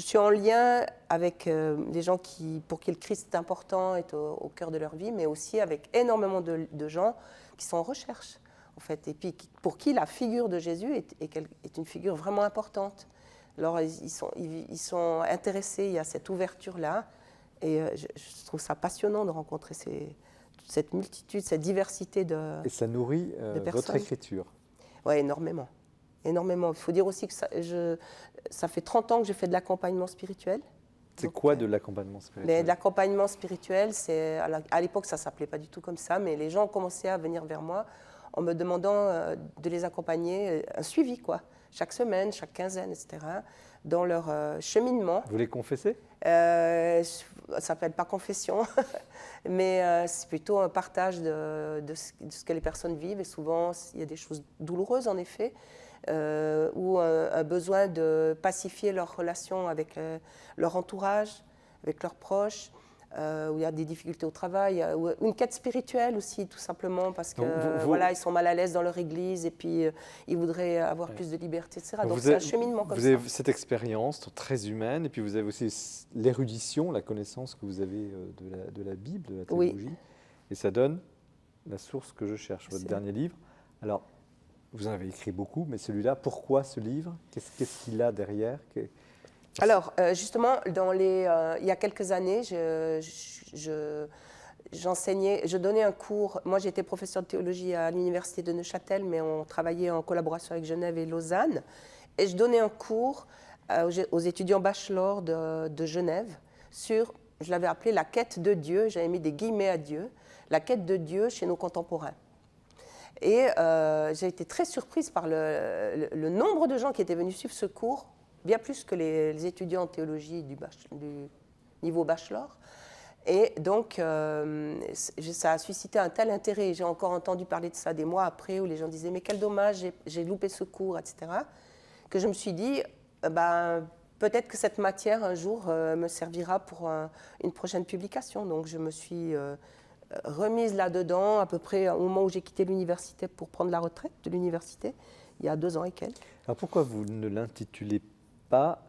suis en lien avec les gens pour qui le Christ est important, est au cœur de leur vie, mais aussi avec énormément de gens qui sont en recherche, en fait, et puis pour qui la figure de Jésus est une figure vraiment importante. Alors, ils sont intéressés, il y a cette ouverture-là, et je trouve ça passionnant de rencontrer cette multitude, cette diversité de personnes. Et ça nourrit votre écriture. Oui, énormément. Énormément. Il faut dire aussi que ça fait 30 ans que je fais de l'accompagnement spirituel. C'est quoi de l'accompagnement spirituel? Mais de l'accompagnement spirituel, à l'époque, ça ne s'appelait pas du tout comme ça, mais les gens ont commencé à venir vers moi en me demandant de les accompagner, un suivi, quoi, chaque semaine, chaque quinzaine, etc., dans leur cheminement. Vous les confessez? Ça ne s'appelle pas confession, mais c'est plutôt un partage de ce que les personnes vivent, et souvent, il y a des choses douloureuses, en effet, ou un besoin de pacifier leurs relations avec leur entourage, avec leurs proches, où il y a des difficultés au travail, ou une quête spirituelle aussi, tout simplement, parce que voilà, ils sont mal à l'aise dans leur église et puis ils voudraient avoir plus de liberté, etc. Donc c'est un cheminement comme ça. Vous avez cette expérience très humaine, et puis vous avez aussi l'érudition, la connaissance que vous avez de la Bible, de la théologie, et ça donne la source que je cherche, votre dernier livre. Alors, vous en avez écrit beaucoup, mais celui-là, pourquoi ce livre? Qu'est-ce qu'il a derrière? Alors, justement, il y a quelques années, j'enseignais, je donnais un cours. Moi, j'étais professeur de théologie à l'université de Neuchâtel, mais on travaillait en collaboration avec Genève et Lausanne. Et je donnais un cours aux étudiants bachelor de Genève sur, je l'avais appelé la quête de Dieu, j'avais mis des guillemets à Dieu, la quête de Dieu chez nos contemporains. Et j'ai été très surprise par le nombre de gens qui étaient venus suivre ce cours, bien plus que les étudiants en théologie du niveau bachelor. Et donc, ça a suscité un tel intérêt. J'ai encore entendu parler de ça des mois après, où les gens disaient « mais quel dommage, j'ai loupé ce cours », etc. Que je me suis dit peut-être que cette matière, un jour, me servira pour une prochaine publication. Donc, je me suis remise là-dedans, à peu près au moment où j'ai quitté l'université pour prendre la retraite de l'université, il y a 2 ans et quelques. Alors, pourquoi vous ne l'intitulez pas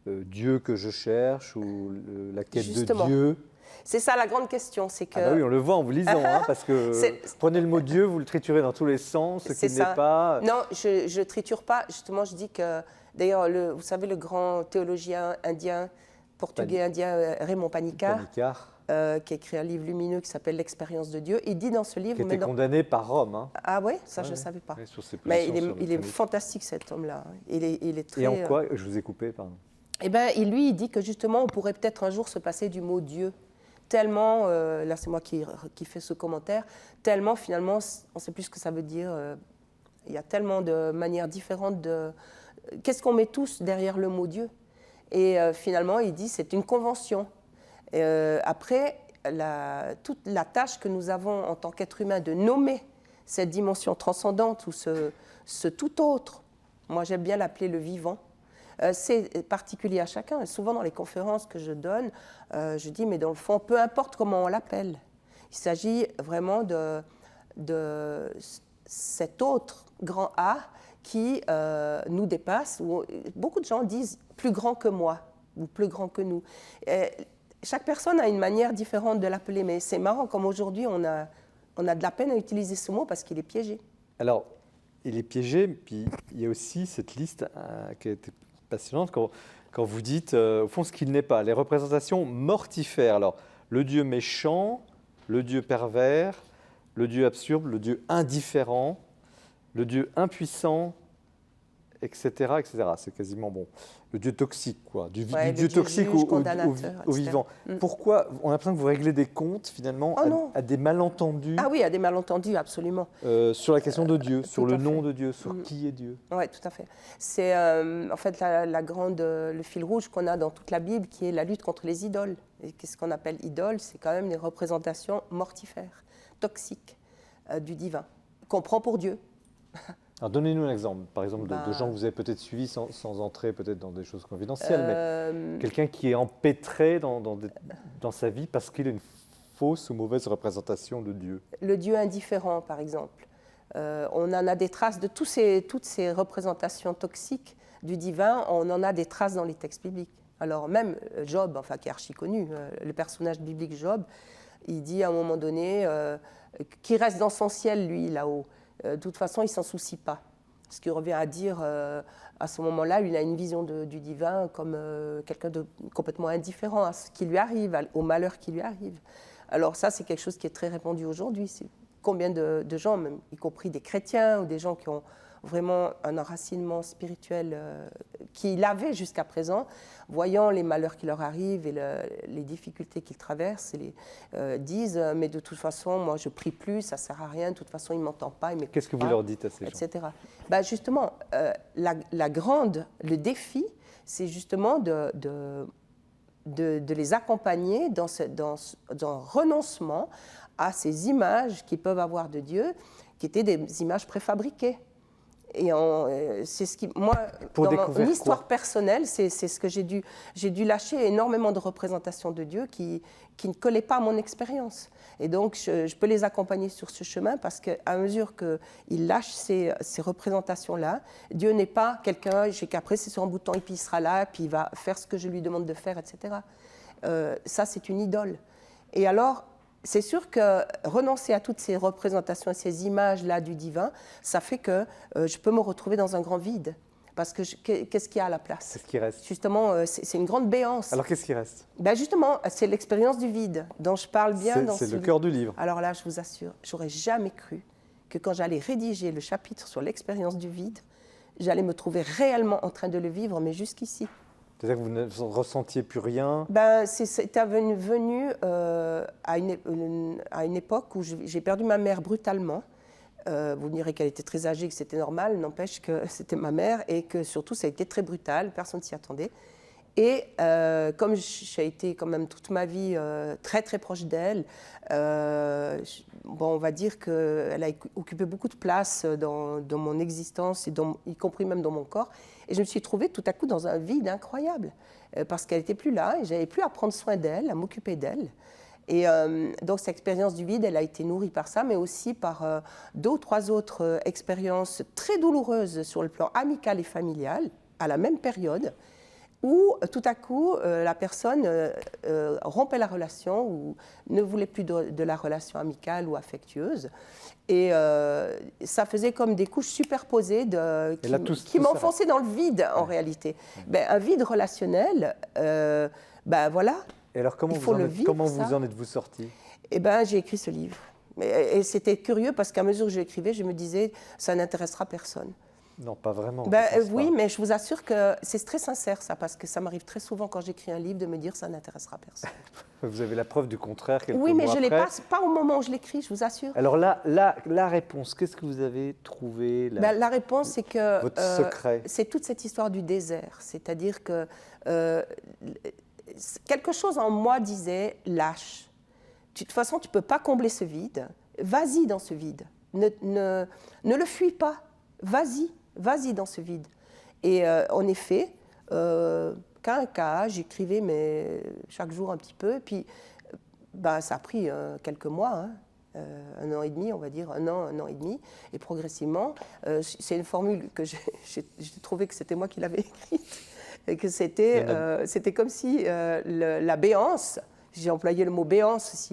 Dieu que je cherche ou la quête Justement. de Dieu? C'est ça la grande question, c'est que... Ah bah oui, on le voit en vous lisant, parce que prenez le mot Dieu, vous le triturez dans tous les sens, ce qui n'est pas... Non, je ne triture pas, justement, je dis que... D'ailleurs, vous savez, le grand théologien indien, portugais indien, Raymond Panikkar, qui a écrit un livre lumineux qui s'appelle « L'expérience de Dieu », il dit dans ce livre... Qui était condamné par Rome. Hein. Ah ouais, ça je ne savais pas. Oui, sur ses mais il est fantastique, cet homme-là. Il est très... Et en quoi, je vous ai coupé, pardon. Eh bien, lui, il dit que justement, on pourrait peut-être un jour se passer du mot Dieu. Tellement, là c'est moi qui fais ce commentaire, tellement finalement, on ne sait plus ce que ça veut dire. Il y a tellement de manières différentes de... Qu'est-ce qu'on met tous derrière le mot Dieu? Et finalement, il dit c'est une convention. Après, toute la tâche que nous avons en tant qu'être humain de nommer cette dimension transcendante ou ce tout autre, moi j'aime bien l'appeler le vivant, c'est particulier à chacun. Et souvent dans les conférences que je donne, je dis, mais dans le fond, peu importe comment on l'appelle, il s'agit vraiment de cet autre grand A qui nous dépasse. Beaucoup de gens disent plus grand que moi ou plus grand que nous. Chaque personne a une manière différente de l'appeler, mais c'est marrant, comme aujourd'hui, on a de la peine à utiliser ce mot parce qu'il est piégé. Alors, il est piégé, puis il y a aussi cette liste qui a été passionnante quand vous dites, au fond, ce qu'il n'est pas. Les représentations mortifères. Alors, le Dieu méchant, le Dieu pervers, le Dieu absurde, le Dieu indifférent, le Dieu impuissant, etc. etc. C'est quasiment bon. Le Dieu toxique, quoi. Du Dieu toxique au vivant. Pourquoi? On a l'impression que vous réglez des comptes, finalement, à des malentendus. Ah oui, à des malentendus, absolument. Sur la question de Dieu, sur le nom de Dieu, sur qui est Dieu. Oui, tout à fait. C'est en fait le fil rouge qu'on a dans toute la Bible, qui est la lutte contre les idoles. Et qu'est-ce qu'on appelle idole? C'est quand même des représentations mortifères, toxiques. du divin, qu'on prend pour Dieu. Alors donnez-nous un exemple, par exemple, de Bah. gens que vous avez peut-être suivis sans entrer peut-être dans des choses confidentielles, mais quelqu'un qui est empêtré dans sa vie parce qu'il a une fausse ou mauvaise représentation de Dieu. Le Dieu indifférent, par exemple. On en a des traces de toutes ces représentations toxiques du divin, on en a des traces dans les textes bibliques. Alors même Job, enfin, qui est archi connu, le personnage biblique Job, il dit à un moment donné qu'il reste dans son ciel, lui, là-haut. De toute façon, il ne s'en soucie pas. Ce qui revient à dire, à ce moment-là, il a une vision du divin comme quelqu'un de complètement indifférent à ce qui lui arrive, au malheur qui lui arrive. Alors ça, c'est quelque chose qui est très répandu aujourd'hui. Combien de gens, même, y compris des chrétiens ou des gens qui ont vraiment un enracinement spirituel qu'ils avaient jusqu'à présent, voyant les malheurs qui leur arrivent et les difficultés qu'ils traversent, disent « mais de toute façon, moi je prie plus, ça ne sert à rien, de toute façon il ne m'entend pas, il m'écoute pas. » Qu'est-ce que vous leur dites à ces gens? Etc. Ben justement, le défi, c'est justement de les accompagner dans un renoncement à ces images qu'ils peuvent avoir de Dieu, qui étaient des images préfabriquées. Et c'est ce qui, moi, dans mon histoire personnelle, c'est ce que j'ai dû lâcher énormément de représentations de Dieu qui ne collaient pas à mon expérience. Et donc, je peux les accompagner sur ce chemin parce qu'à mesure qu'ils lâchent ces représentations-là, Dieu n'est pas quelqu'un, qu'après c'est sur un bouton et puis il sera là, puis il va faire ce que je lui demande de faire, etc. Ça, c'est une idole. Et alors, c'est sûr que renoncer à toutes ces représentations et ces images-là du divin, ça fait que je peux me retrouver dans un grand vide. Parce que qu'est-ce qu'il y a à la place? Qu'est-ce qui reste? Justement, c'est une grande béance. Alors qu'est-ce qui reste? Ben justement, c'est l'expérience du vide dont je parle bien dans ce livre. C'est le cœur du livre. Alors là, je vous assure, j'aurais jamais cru que quand j'allais rédiger le chapitre sur l'expérience du vide, j'allais me trouver réellement en train de le vivre, mais jusqu'ici. C'est-à-dire que vous ne ressentiez plus rien? Ben, c'est venu à une époque où j'ai perdu ma mère brutalement. Vous me direz qu'elle était très âgée, que c'était normal, n'empêche que c'était ma mère et que surtout ça a été très brutal, personne ne s'y attendait. Et comme j'ai été quand même toute ma vie très très proche d'elle, on va dire qu'elle a occupé beaucoup de place dans mon existence, y compris même dans mon corps. Et je me suis trouvée tout à coup dans un vide incroyable, parce qu'elle n'était plus là et je n'avais plus à prendre soin d'elle, à m'occuper d'elle. Et donc cette expérience du vide, elle a été nourrie par ça, mais aussi par 2 ou 3 autres expériences très douloureuses sur le plan amical et familial, à la même période, où tout à coup, la personne rompait la relation ou ne voulait plus de la relation amicale ou affectueuse. Et ça faisait comme des couches superposées qui m'enfonçaient dans le vide, en réalité. Ben, un vide relationnel, voilà. Et alors, comment vous en êtes-vous sorti? Eh bien, j'ai écrit ce livre. Et c'était curieux parce qu'à mesure que je l'écrivais, je me disais, ça n'intéressera personne. Non, pas vraiment. Oui, mais je vous assure que c'est très sincère, ça, parce que ça m'arrive très souvent quand j'écris un livre de me dire ça n'intéressera personne. Vous avez la preuve du contraire quelques mois après. Oui, mais je ne l'ai pas au moment où je l'écris, je vous assure. Alors là, la réponse, qu'est-ce que vous avez trouvé la réponse, c'est que votre secret, c'est toute cette histoire du désert. C'est-à-dire que quelque chose en moi disait lâche. De toute façon, tu ne peux pas combler ce vide. Vas-y dans ce vide. Ne le fuis pas. Vas-y dans ce vide. Et en effet, cas à cas, j'écrivais chaque jour un petit peu. Et puis, ça a pris quelques mois, 1 an et demi, on va dire, 1 an et demi. Et progressivement, c'est une formule que j'ai trouvé que c'était moi qui l'avais écrite. Et que c'était comme si la béance, j'ai employé le mot béance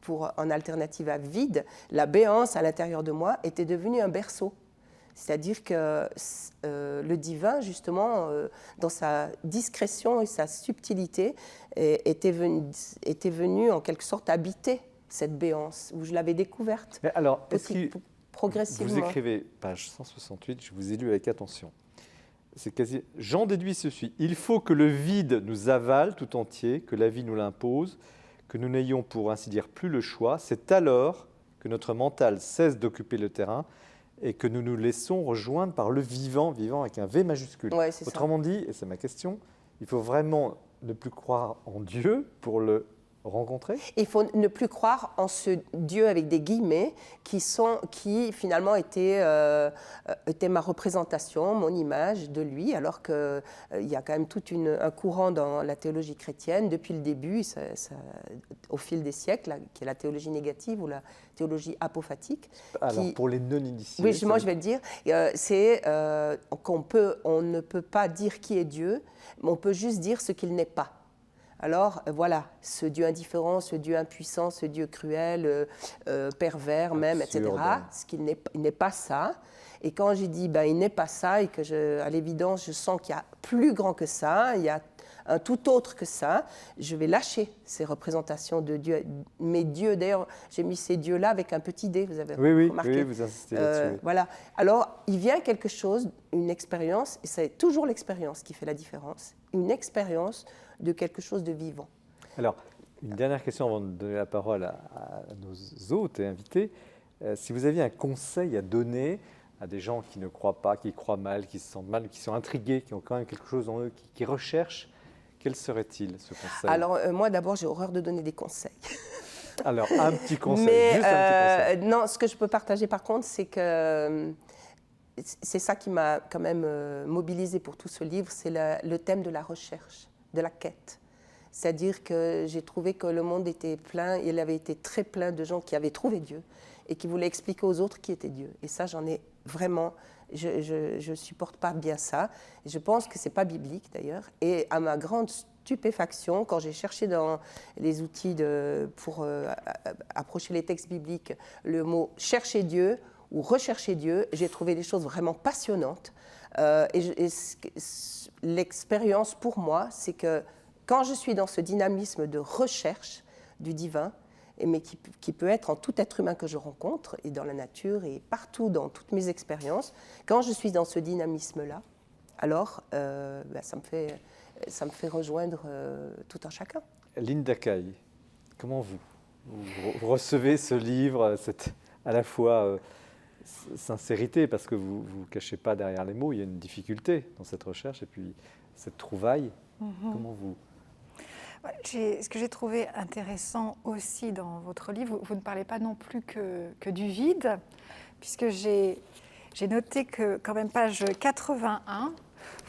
pour en alternative à vide, la béance à l'intérieur de moi était devenue un berceau. C'est-à-dire que le divin, justement, dans sa discrétion et sa subtilité, était venu en quelque sorte habiter cette béance, où je l'avais découverte. Mais alors, progressivement. Vous écrivez, page 168, je vous ai lu avec attention. J'en déduis ceci. Il faut que le vide nous avale tout entier, que la vie nous l'impose, que nous n'ayons pour ainsi dire plus le choix. C'est alors que notre mental cesse d'occuper le terrain et que nous nous laissons rejoindre par le vivant, vivant avec un V majuscule. Ouais, Autrement dit, et c'est ma question, il faut vraiment ne plus croire en Dieu pour le rencontrer? Il faut ne plus croire en ce Dieu avec des guillemets qui finalement était ma représentation, mon image de lui, alors qu'il y a quand même tout un courant dans la théologie chrétienne depuis le début, au fil des siècles, qui est la théologie négative ou la théologie apophatique. Alors, pour les non-initiés... Oui, moi je vais le dire, c'est qu'on ne peut pas dire qui est Dieu, mais on peut juste dire ce qu'il n'est pas. Alors voilà, ce Dieu indifférent, ce Dieu impuissant, ce Dieu cruel, pervers même, absurde, etc., ce qu'il n'est pas ça. Et quand j'ai dit il n'est pas ça et que à l'évidence je sens qu'il y a plus grand que ça, il y a un tout autre que ça, je vais lâcher ces représentations de Dieu. Mais Dieu, d'ailleurs, j'ai mis ces dieux-là avec un petit dé, vous avez remarqué. Oui, vous insistez là-dessus. Voilà. Alors, il vient quelque chose, une expérience, et c'est toujours l'expérience qui fait la différence, une expérience de quelque chose de vivant. Alors, une dernière question avant de donner la parole à nos hôtes et invités. Si vous aviez un conseil à donner à des gens qui ne croient pas, qui croient mal, qui se sentent mal, qui sont intrigués, qui ont quand même quelque chose en eux, qui recherchent, quel serait-il ce conseil? Alors, moi d'abord, j'ai horreur de donner des conseils. Alors, un petit conseil, Mais, juste un petit conseil. Non, ce que je peux partager par contre, c'est que c'est ça qui m'a quand même mobilisée pour tout ce livre, c'est le thème de la recherche, de la quête. C'est-à-dire que j'ai trouvé que le monde était plein, il avait été très plein de gens qui avaient trouvé Dieu et qui voulaient expliquer aux autres qui était Dieu. Et ça, j'en ai vraiment, je ne supporte pas bien ça. Je pense que ce n'est pas biblique d'ailleurs. Et à ma grande stupéfaction, quand j'ai cherché dans les outils pour approcher les textes bibliques le mot « chercher Dieu » ou « rechercher Dieu », j'ai trouvé des choses vraiment passionnantes. L'expérience pour moi, c'est que quand je suis dans ce dynamisme de recherche du divin, mais qui peut être en tout être humain que je rencontre, et dans la nature, et partout dans toutes mes expériences, quand je suis dans ce dynamisme-là, alors ça me fait rejoindre tout un chacun. Linda Kay, comment vous recevez ce livre, cette à la fois sincérité, parce que vous ne cachez pas derrière les mots, il y a une difficulté dans cette recherche, et puis cette trouvaille, comment vous... Ce que j'ai trouvé intéressant aussi dans votre livre, vous ne parlez pas non plus que du vide, puisque j'ai noté que, quand même, page 81,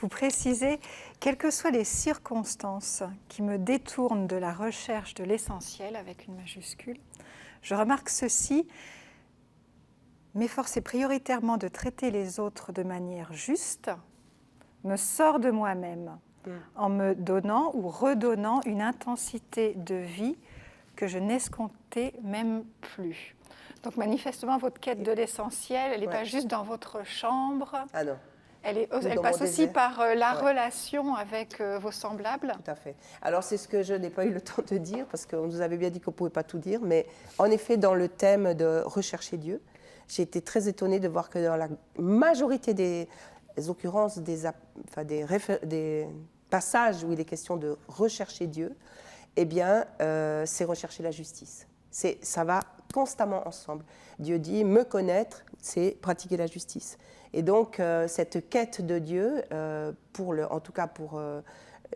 vous précisez « Quelles que soient les circonstances qui me détournent de la recherche de l'essentiel », avec une majuscule, je remarque ceci, « M'efforcer prioritairement de traiter les autres de manière juste me sort de moi-même ». En me donnant ou redonnant une intensité de vie que je n'escomptais même plus. Donc manifestement, votre quête de l'essentiel, elle n'est pas juste dans votre chambre. Ah non. Elle passe aussi par la relation avec vos semblables. Tout à fait. Alors c'est ce que je n'ai pas eu le temps de dire, parce qu'on nous avait bien dit qu'on ne pouvait pas tout dire, mais en effet, dans le thème de rechercher Dieu, j'ai été très étonnée de voir que dans la majorité des occurrences, des passages où il est question de rechercher Dieu, eh bien, c'est rechercher la justice. Ça va constamment ensemble. Dieu dit, me connaître, c'est pratiquer la justice. Et donc, cette quête de Dieu, en tout cas pour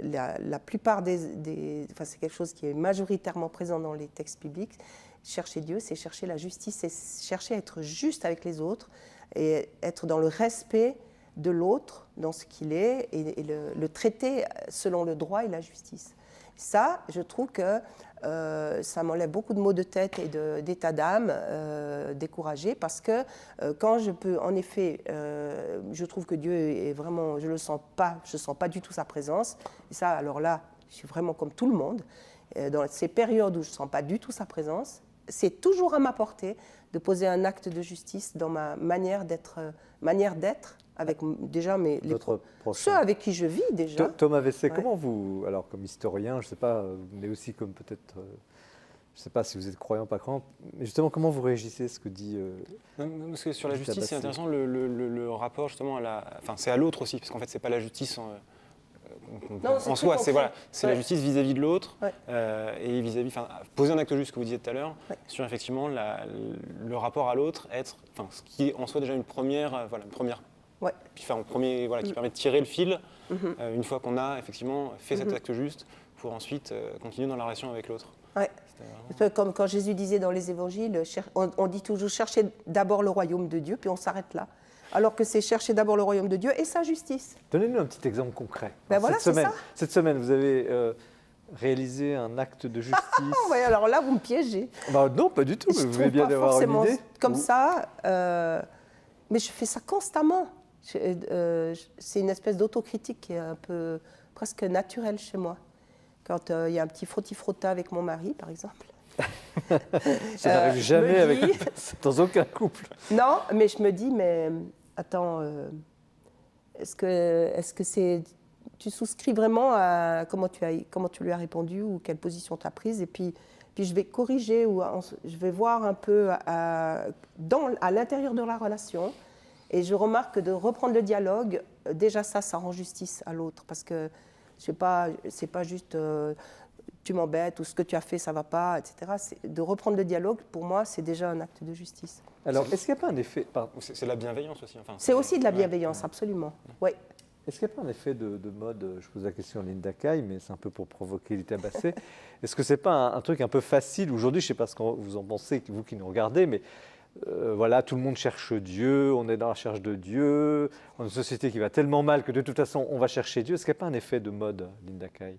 la plupart c'est quelque chose qui est majoritairement présent dans les textes bibliques, chercher Dieu, c'est chercher la justice, c'est chercher à être juste avec les autres et être dans le respect de l'autre, dans ce qu'il est, et le traiter selon le droit et la justice. Ça, je trouve que ça m'enlève beaucoup de maux de tête et d'état d'âme découragé, parce que quand je peux, en effet, je trouve que Dieu est vraiment, je sens pas du tout sa présence, et ça, alors là, je suis vraiment comme tout le monde, dans ces périodes où je ne sens pas du tout sa présence, c'est toujours à ma portée de poser un acte de justice dans ma manière d'être, avec déjà ceux avec qui je vis déjà. Thomas Vessey, comment vous, alors comme historien, je ne sais pas, mais aussi comme peut-être, je ne sais pas si vous êtes croyant ou pas croyant, mais justement, comment vous réagissez à ce que dit Parce que sur la justice, c'est intéressant le rapport justement c'est à l'autre aussi, parce qu'en fait, c'est pas la justice en soi, c'est la justice vis-à-vis de l'autre, et vis-à-vis, poser un acte juste, que vous disiez tout à l'heure, sur effectivement le rapport à l'autre, ce qui est en soi déjà une première. Puis qui permet de tirer le fil une fois qu'on a effectivement fait cet acte juste pour ensuite continuer dans la relation avec l'autre. Ouais. Un peu comme quand Jésus disait dans les évangiles, on dit toujours cherchez d'abord le royaume de Dieu, puis on s'arrête là. Alors que c'est chercher d'abord le royaume de Dieu et sa justice. Donnez-nous un petit exemple concret. Ben voilà, c'est ça. Cette semaine, vous avez réalisé un acte de justice. Ouais, alors là, vous me piégez. Bah, non, pas du tout. Je Vous trouve voulez bien pas avoir une forcément idée comme ça, mais je fais ça constamment. C'est une espèce d'autocritique qui est un peu presque naturelle chez moi. Quand il y a un petit frotti-frotta avec mon mari, par exemple. Ça n'arrive jamais me dis- dans aucun couple. Non, mais je me dis, mais attends, est-ce que c'est... Tu souscris vraiment à comment tu lui as répondu ou quelle position tu as prise, et puis je vais corriger ou je vais voir un peu à l'intérieur de la relation, et je remarque que de reprendre le dialogue, déjà ça rend justice à l'autre, parce que c'est pas juste tu m'embêtes ou ce que tu as fait ça va pas, etc. De reprendre le dialogue, pour moi, c'est déjà un acte de justice. Alors, est-ce qu'il n'y a pas un effet... C'est la bienveillance aussi. Enfin, C'est aussi de la bienveillance, absolument. Oui. Est-ce qu'il n'y a pas un effet de mode, je pose la question à Linda Kay, mais c'est un peu pour provoquer Lita Bassé. Est-ce que ce n'est pas un truc un peu facile aujourd'hui? Je ne sais pas ce que vous en pensez, vous qui nous regardez, mais voilà, tout le monde cherche Dieu, on est dans la recherche de Dieu, on a une société qui va tellement mal que de toute façon, on va chercher Dieu. Est-ce qu'il n'y a pas un effet de mode, Linda Kay?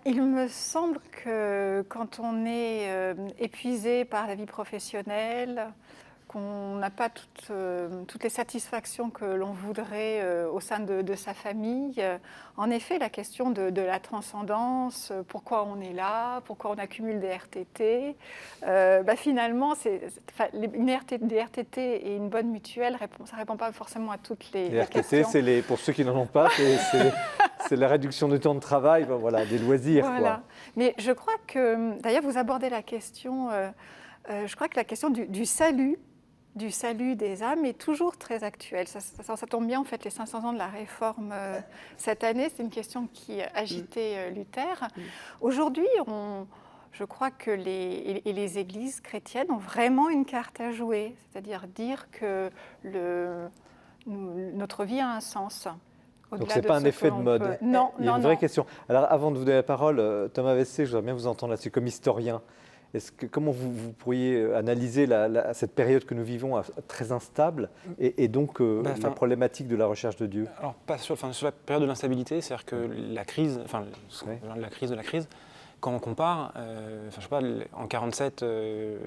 Il me semble que quand on est épuisé par la vie professionnelle, qu'on n'a pas toutes les satisfactions que l'on voudrait au sein de sa famille, en effet, la question de la transcendance, pourquoi on est là, pourquoi on accumule des RTT, finalement, des RTT et une bonne mutuelle, ça ne répond pas forcément à toutes les RTT, questions. pour ceux qui n'en ont pas, c'est la réduction du temps de travail, voilà, des loisirs. Voilà. Quoi. Mais je crois que, d'ailleurs, vous abordez la question, je crois que la question du salut des âmes est toujours très actuelle. Ça tombe bien, en fait, les 500 ans de la Réforme cette année, c'est une question qui agitait Luther. Aujourd'hui, je crois que les églises chrétiennes ont vraiment une carte à jouer, c'est-à-dire dire que notre vie a un sens. Donc ce n'est pas un effet de mode. Non, il y a une vraie question. Alors avant de vous donner la parole, Thomas Vessé, je voudrais bien vous entendre là-dessus comme historien. Comment vous pourriez analyser cette période que nous vivons très instable et donc la problématique de la recherche de Dieu? Alors pas sur la période de l'instabilité, c'est-à-dire que la crise, de la crise, quand on compare, je sais pas, en 1947,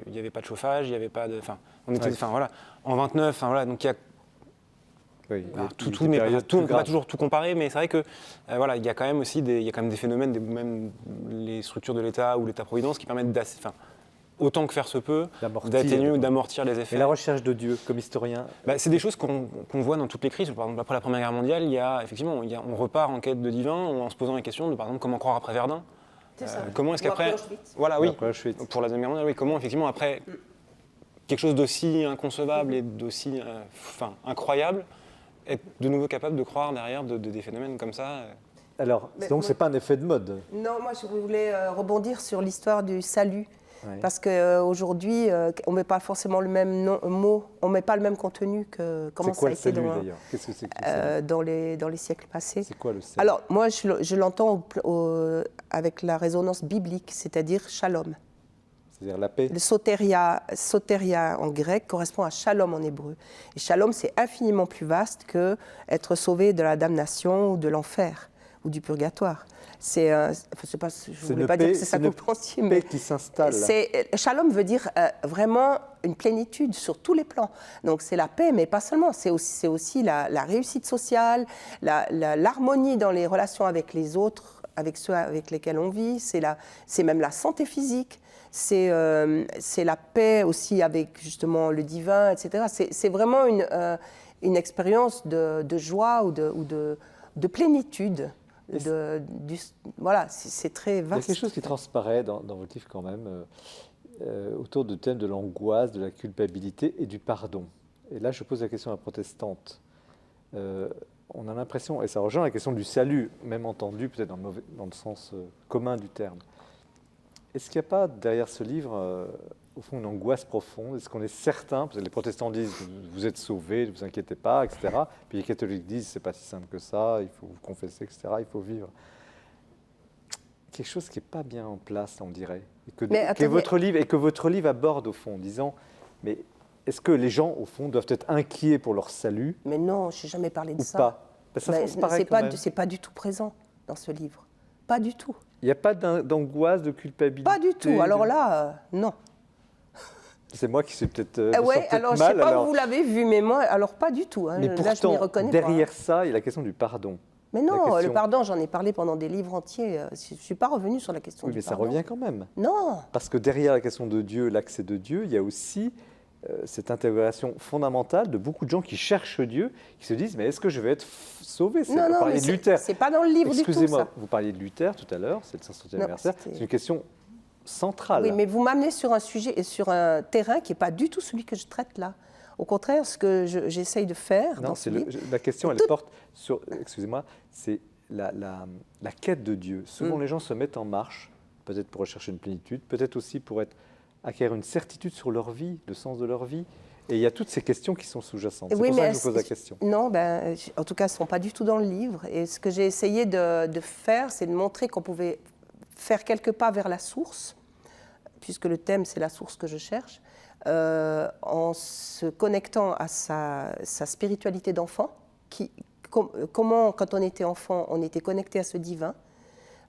il n'y avait pas de chauffage, il n'y avait pas de, on était, voilà, en 1929, voilà, donc il y a oui, tout on ne peut pas toujours tout comparer, mais c'est vrai que voilà, il y a quand même aussi des phénomènes, même les structures de l'État ou l'État-providence qui permettent autant que faire se peut, d'atténuer ou d'amortir les effets. Et la recherche de Dieu, comme historien? C'est des choses qu'on voit dans toutes les crises. Par exemple, après la Première Guerre mondiale, on repart en quête de divin en se posant la question de, par exemple, comment croire après Verdun. Comment est-ce qu'après... Voilà, oui, pour la Deuxième Guerre mondiale, oui, comment, effectivement, après quelque chose d'aussi inconcevable et d'aussi incroyable, être de nouveau capable de croire derrière des phénomènes comme ça. Alors, donc ce n'est pas un effet de mode? Non, moi je voulais rebondir sur l'histoire du salut. Oui. Parce qu'aujourd'hui, on ne met pas forcément le même mot, on ne met pas le même contenu que comment ça a été Qu'est-ce que c'est que le salut dans les siècles passés. C'est quoi le salut? Alors, moi je l'entends avec la résonance biblique, c'est-à-dire shalom. C'est-à-dire la paix. Le soteria en grec correspond à shalom en hébreu. Et shalom, c'est infiniment plus vaste que être sauvé de la damnation ou de l'enfer ou du purgatoire. Je ne voulais pas dire que c'est ça que vous pensiez, mais paix qui s'installe. Shalom veut dire vraiment une plénitude sur tous les plans. Donc c'est la paix, mais pas seulement. C'est aussi la réussite sociale, l'harmonie dans les relations avec les autres, avec ceux avec lesquels on vit. C'est même la santé physique. C'est la paix aussi avec justement le divin, etc. C'est vraiment une expérience de joie ou de plénitude. Voilà, c'est très vaste. Il y a quelque chose qui transparaît dans votre livre quand même, autour du thème de l'angoisse, de la culpabilité et du pardon. Et là, je pose la question à la protestante. On a l'impression, et ça rejoint la question du salut, même entendu peut-être dans le sens commun du terme. Est-ce qu'il n'y a pas derrière ce livre, au fond, une angoisse profonde? Est-ce qu'on est certain, parce que les protestants disent « vous êtes sauvés, ne vous inquiétez pas », etc. Puis les catholiques disent « c'est pas si simple que ça, il faut vous confesser, etc., il faut vivre ». quelque chose qui n'est pas bien en place, on dirait. Et Mais que votre livre aborde au fond, en disant, mais est-ce que les gens, au fond, doivent être inquiets pour leur salut Mais non, je n'ai jamais parlé de ou ça. pas? Ça Mais transparaît c'est quand même. c'est pas du tout présent dans ce livre. Pas du tout. Il n'y a pas d'angoisse, de culpabilité? Pas du tout. Alors là, non. C'est moi qui suis peut-être Ouais, alors je ne sais pas où vous l'avez vu, mais moi, alors pas du tout. Hein. Mais Là, je pourtant, m'y reconnais derrière pas. ça, il y a la question du pardon. Mais non, question- le pardon, j'en ai parlé pendant des livres entiers. Je ne suis pas revenue sur la question Oui, du mais ça pardon. revient quand même. Non. Parce que derrière la question de Dieu, l'accès de Dieu, il y a aussi cette interrogation fondamentale de beaucoup de gens qui cherchent Dieu, qui se disent, mais est-ce que je vais être sauvé? Vous Non, parliez mais de Luther. c'est pas dans le livre du tout, Excusez-moi, ça. vous parliez de Luther tout à l'heure, c'est le 500e Non, anniversaire. c'était- C'est une question centrale. Oui, mais vous m'amenez sur un sujet et sur un terrain qui n'est pas du tout celui que je traite là. Au contraire, ce que j'essaye de faire Non, dans ce livre... la question, elle Tout- porte sur, excusez-moi, c'est la quête de Dieu. Souvent, les gens se mettent en marche, peut-être pour rechercher une plénitude, peut-être aussi pour acquérir une certitude sur leur vie, le sens de leur vie. Et il y a toutes ces questions qui sont sous-jacentes. C'est Oui, pour ça mais que je vous pose la question. Non, en tout cas, elles ne sont pas du tout dans le livre. Et ce que j'ai essayé de faire, c'est de montrer qu'on pouvait faire quelques pas vers la source, puisque le thème, c'est la source que je cherche, en se connectant à sa spiritualité d'enfant. Comment, quand on était enfant, on était connecté à ce divin.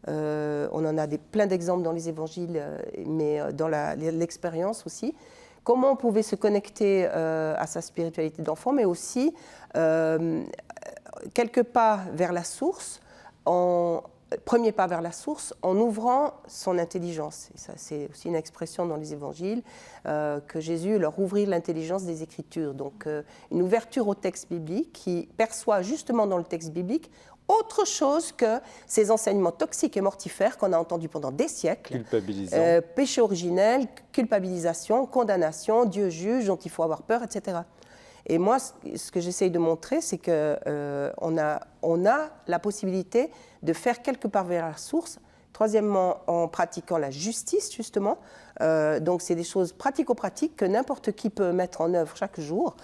On en a plein d'exemples dans les évangiles, mais dans l'expérience aussi. Comment on pouvait se connecter à sa spiritualité d'enfant, mais aussi quelques pas vers la source, premier pas vers la source, en ouvrant son intelligence. Et ça, c'est aussi une expression dans les évangiles, que Jésus leur ouvrit l'intelligence des Écritures. Donc, une ouverture au texte biblique qui perçoit justement dans le texte biblique autre chose que ces enseignements toxiques et mortifères qu'on a entendus pendant des siècles. Culpabilisant. Péché originel, culpabilisation, condamnation, Dieu juge, dont il faut avoir peur, etc. Et moi, ce que j'essaye de montrer, c'est qu'on a la possibilité de faire quelque part vers la source. Troisièmement, en pratiquant la justice, justement. Donc, c'est des choses pratico-pratiques que n'importe qui peut mettre en œuvre chaque jour.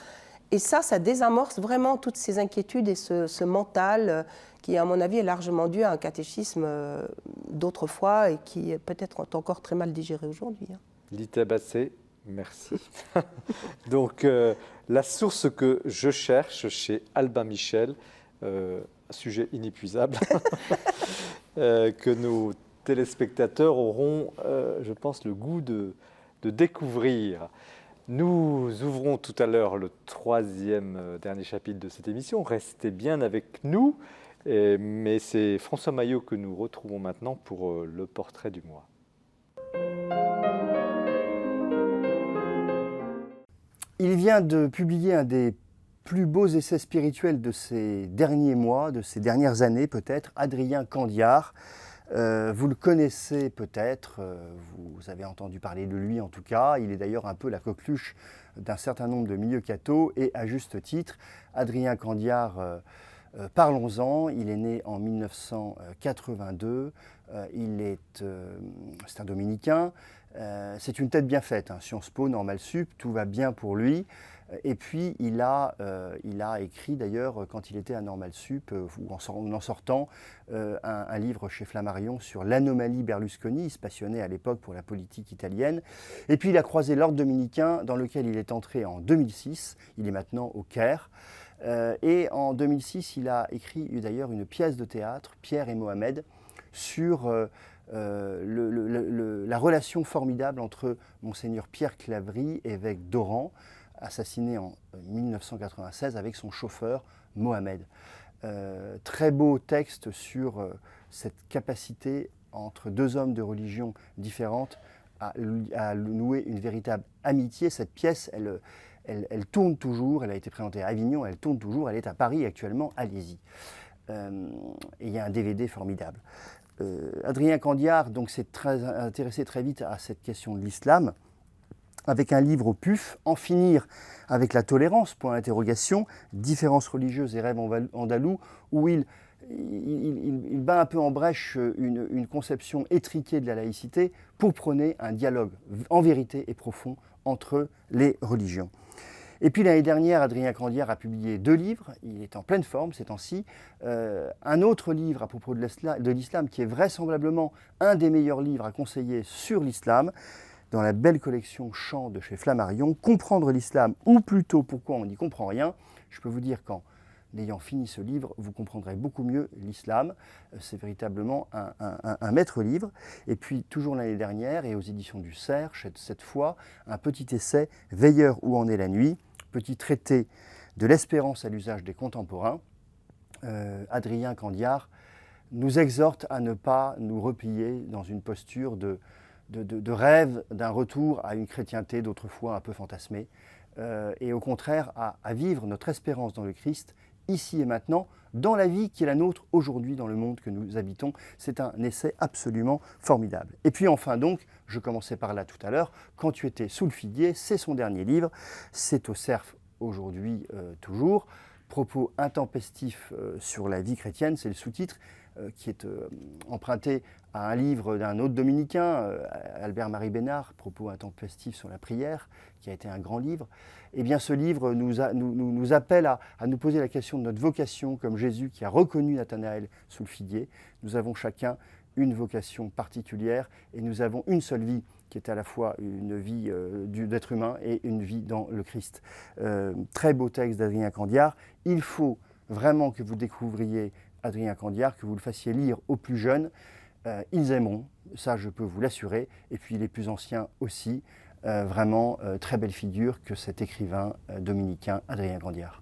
Et ça désamorce vraiment toutes ces inquiétudes et ce mental qui, à mon avis, est largement dû à un catéchisme d'autrefois et qui est peut-être encore très mal digéré aujourd'hui. Lita Bassé, merci. Donc, la source que je cherche chez Albin Michel, sujet inépuisable, que nos téléspectateurs auront, je pense, le goût de découvrir. Nous ouvrons tout à l'heure le troisième dernier chapitre de cette émission. Restez bien avec nous. Mais c'est François Maillot que nous retrouvons maintenant pour le portrait du mois. Il vient de publier un des plus beaux essais spirituels de ces derniers mois, de ces dernières années peut-être, Adrien Candiard. Vous le connaissez peut-être, vous avez entendu parler de lui en tout cas. Il est d'ailleurs un peu la coqueluche d'un certain nombre de milieux cathos et à juste titre. Adrien Candiard, parlons-en, il est né en 1982, c'est un dominicain, c'est une tête bien faite, hein, Sciences Po, Normal Sup, tout va bien pour lui. Et puis il a écrit d'ailleurs, quand il était à Normal Sup, ou en sortant, un livre chez Flammarion sur l'anomalie Berlusconi. Il se passionnait à l'époque pour la politique italienne. Et puis il a croisé l'ordre dominicain, dans lequel il est entré en 2006. Il est maintenant au Caire. Et en 2006, il a écrit d'ailleurs une pièce de théâtre, Pierre et Mohamed, sur la relation formidable entre Monseigneur Pierre Claverie, évêque d'Oran, assassiné en 1996 avec son chauffeur Mohamed. Très beau texte sur cette capacité entre deux hommes de religions différentes à nouer une véritable amitié. Cette pièce, elle tourne toujours, elle a été présentée à Avignon, elle tourne toujours, elle est à Paris actuellement, allez-y. Et il y a un DVD formidable. Adrien Candiard s'est intéressé très vite à cette question de l'islam, avec un livre au PUF, En finir avec la tolérance, point d'interrogation, différences religieuses et rêves andalous, où il bat un peu en brèche une conception étriquée de la laïcité pour prôner un dialogue en vérité et profond entre les religions. Et puis l'année dernière, Adrien Candiard a publié 2 livres, il est en pleine forme ces temps-ci. Un autre livre à propos de l'islam qui est vraisemblablement un des meilleurs livres à conseiller sur l'islam, dans la belle collection Chants de chez Flammarion, Comprendre l'islam, ou plutôt Pourquoi on n'y comprend rien. Je peux vous dire qu'en ayant fini ce livre, vous comprendrez beaucoup mieux l'islam. C'est véritablement un maître livre. Et puis, toujours l'année dernière, et aux éditions du Cerf, cette fois, un petit essai, Veilleur où en est la nuit, petit traité de l'espérance à l'usage des contemporains. Adrien Candiard nous exhorte à ne pas nous replier dans une posture de rêve d'un retour à une chrétienté d'autrefois un peu fantasmée, et au contraire à vivre notre espérance dans le Christ, ici et maintenant, dans la vie qui est la nôtre aujourd'hui, dans le monde que nous habitons. C'est un essai absolument formidable. Et puis enfin donc, je commençais par là tout à l'heure, Quand tu étais sous le figuier, c'est son dernier livre, c'est au Cerf aujourd'hui toujours, propos intempestifs sur la vie chrétienne, c'est le sous-titre, qui est emprunté à un livre d'un autre dominicain, Albert-Marie Bénard, Propos intempestifs sur la prière, qui a été un grand livre. Eh bien, ce livre nous appelle à nous poser la question de notre vocation, comme Jésus qui a reconnu Nathanaël sous le figuier. Nous avons chacun une vocation particulière et nous avons une seule vie qui est à la fois une vie d'être humain et une vie dans le Christ. Très beau texte d'Adrien Candiard. Il faut vraiment que vous découvriez Adrien Candiard, que vous le fassiez lire aux plus jeunes. Ils aimeront, ça je peux vous l'assurer, et puis les plus anciens aussi. Vraiment très belle figure que cet écrivain dominicain Adrien Candiard.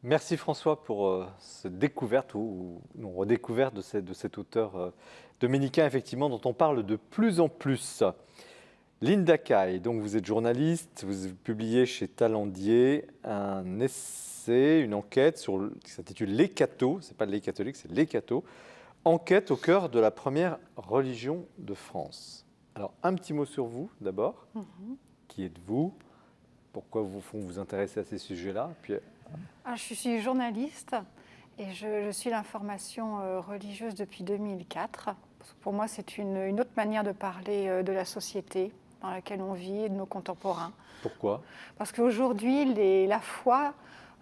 Merci François pour cette découverte ou redécouverte de cet auteur dominicain, effectivement, dont on parle de plus en plus. Linda Kay, donc vous êtes journaliste, vous publiez chez Talendier un essai, une enquête qui s'intitule Les cathos, c'est pas les catholiques, c'est les cathos, enquête au cœur de la première religion de France. Alors un petit mot sur vous d'abord, Qui êtes-vous? Pourquoi vous intéressez à ces sujets-là? Puis... Je suis journaliste et je suis l'information religieuse depuis 2004. Pour moi, c'est une autre manière de parler de la société dans laquelle on vit et de nos contemporains. Pourquoi? Parce qu'aujourd'hui, la foi,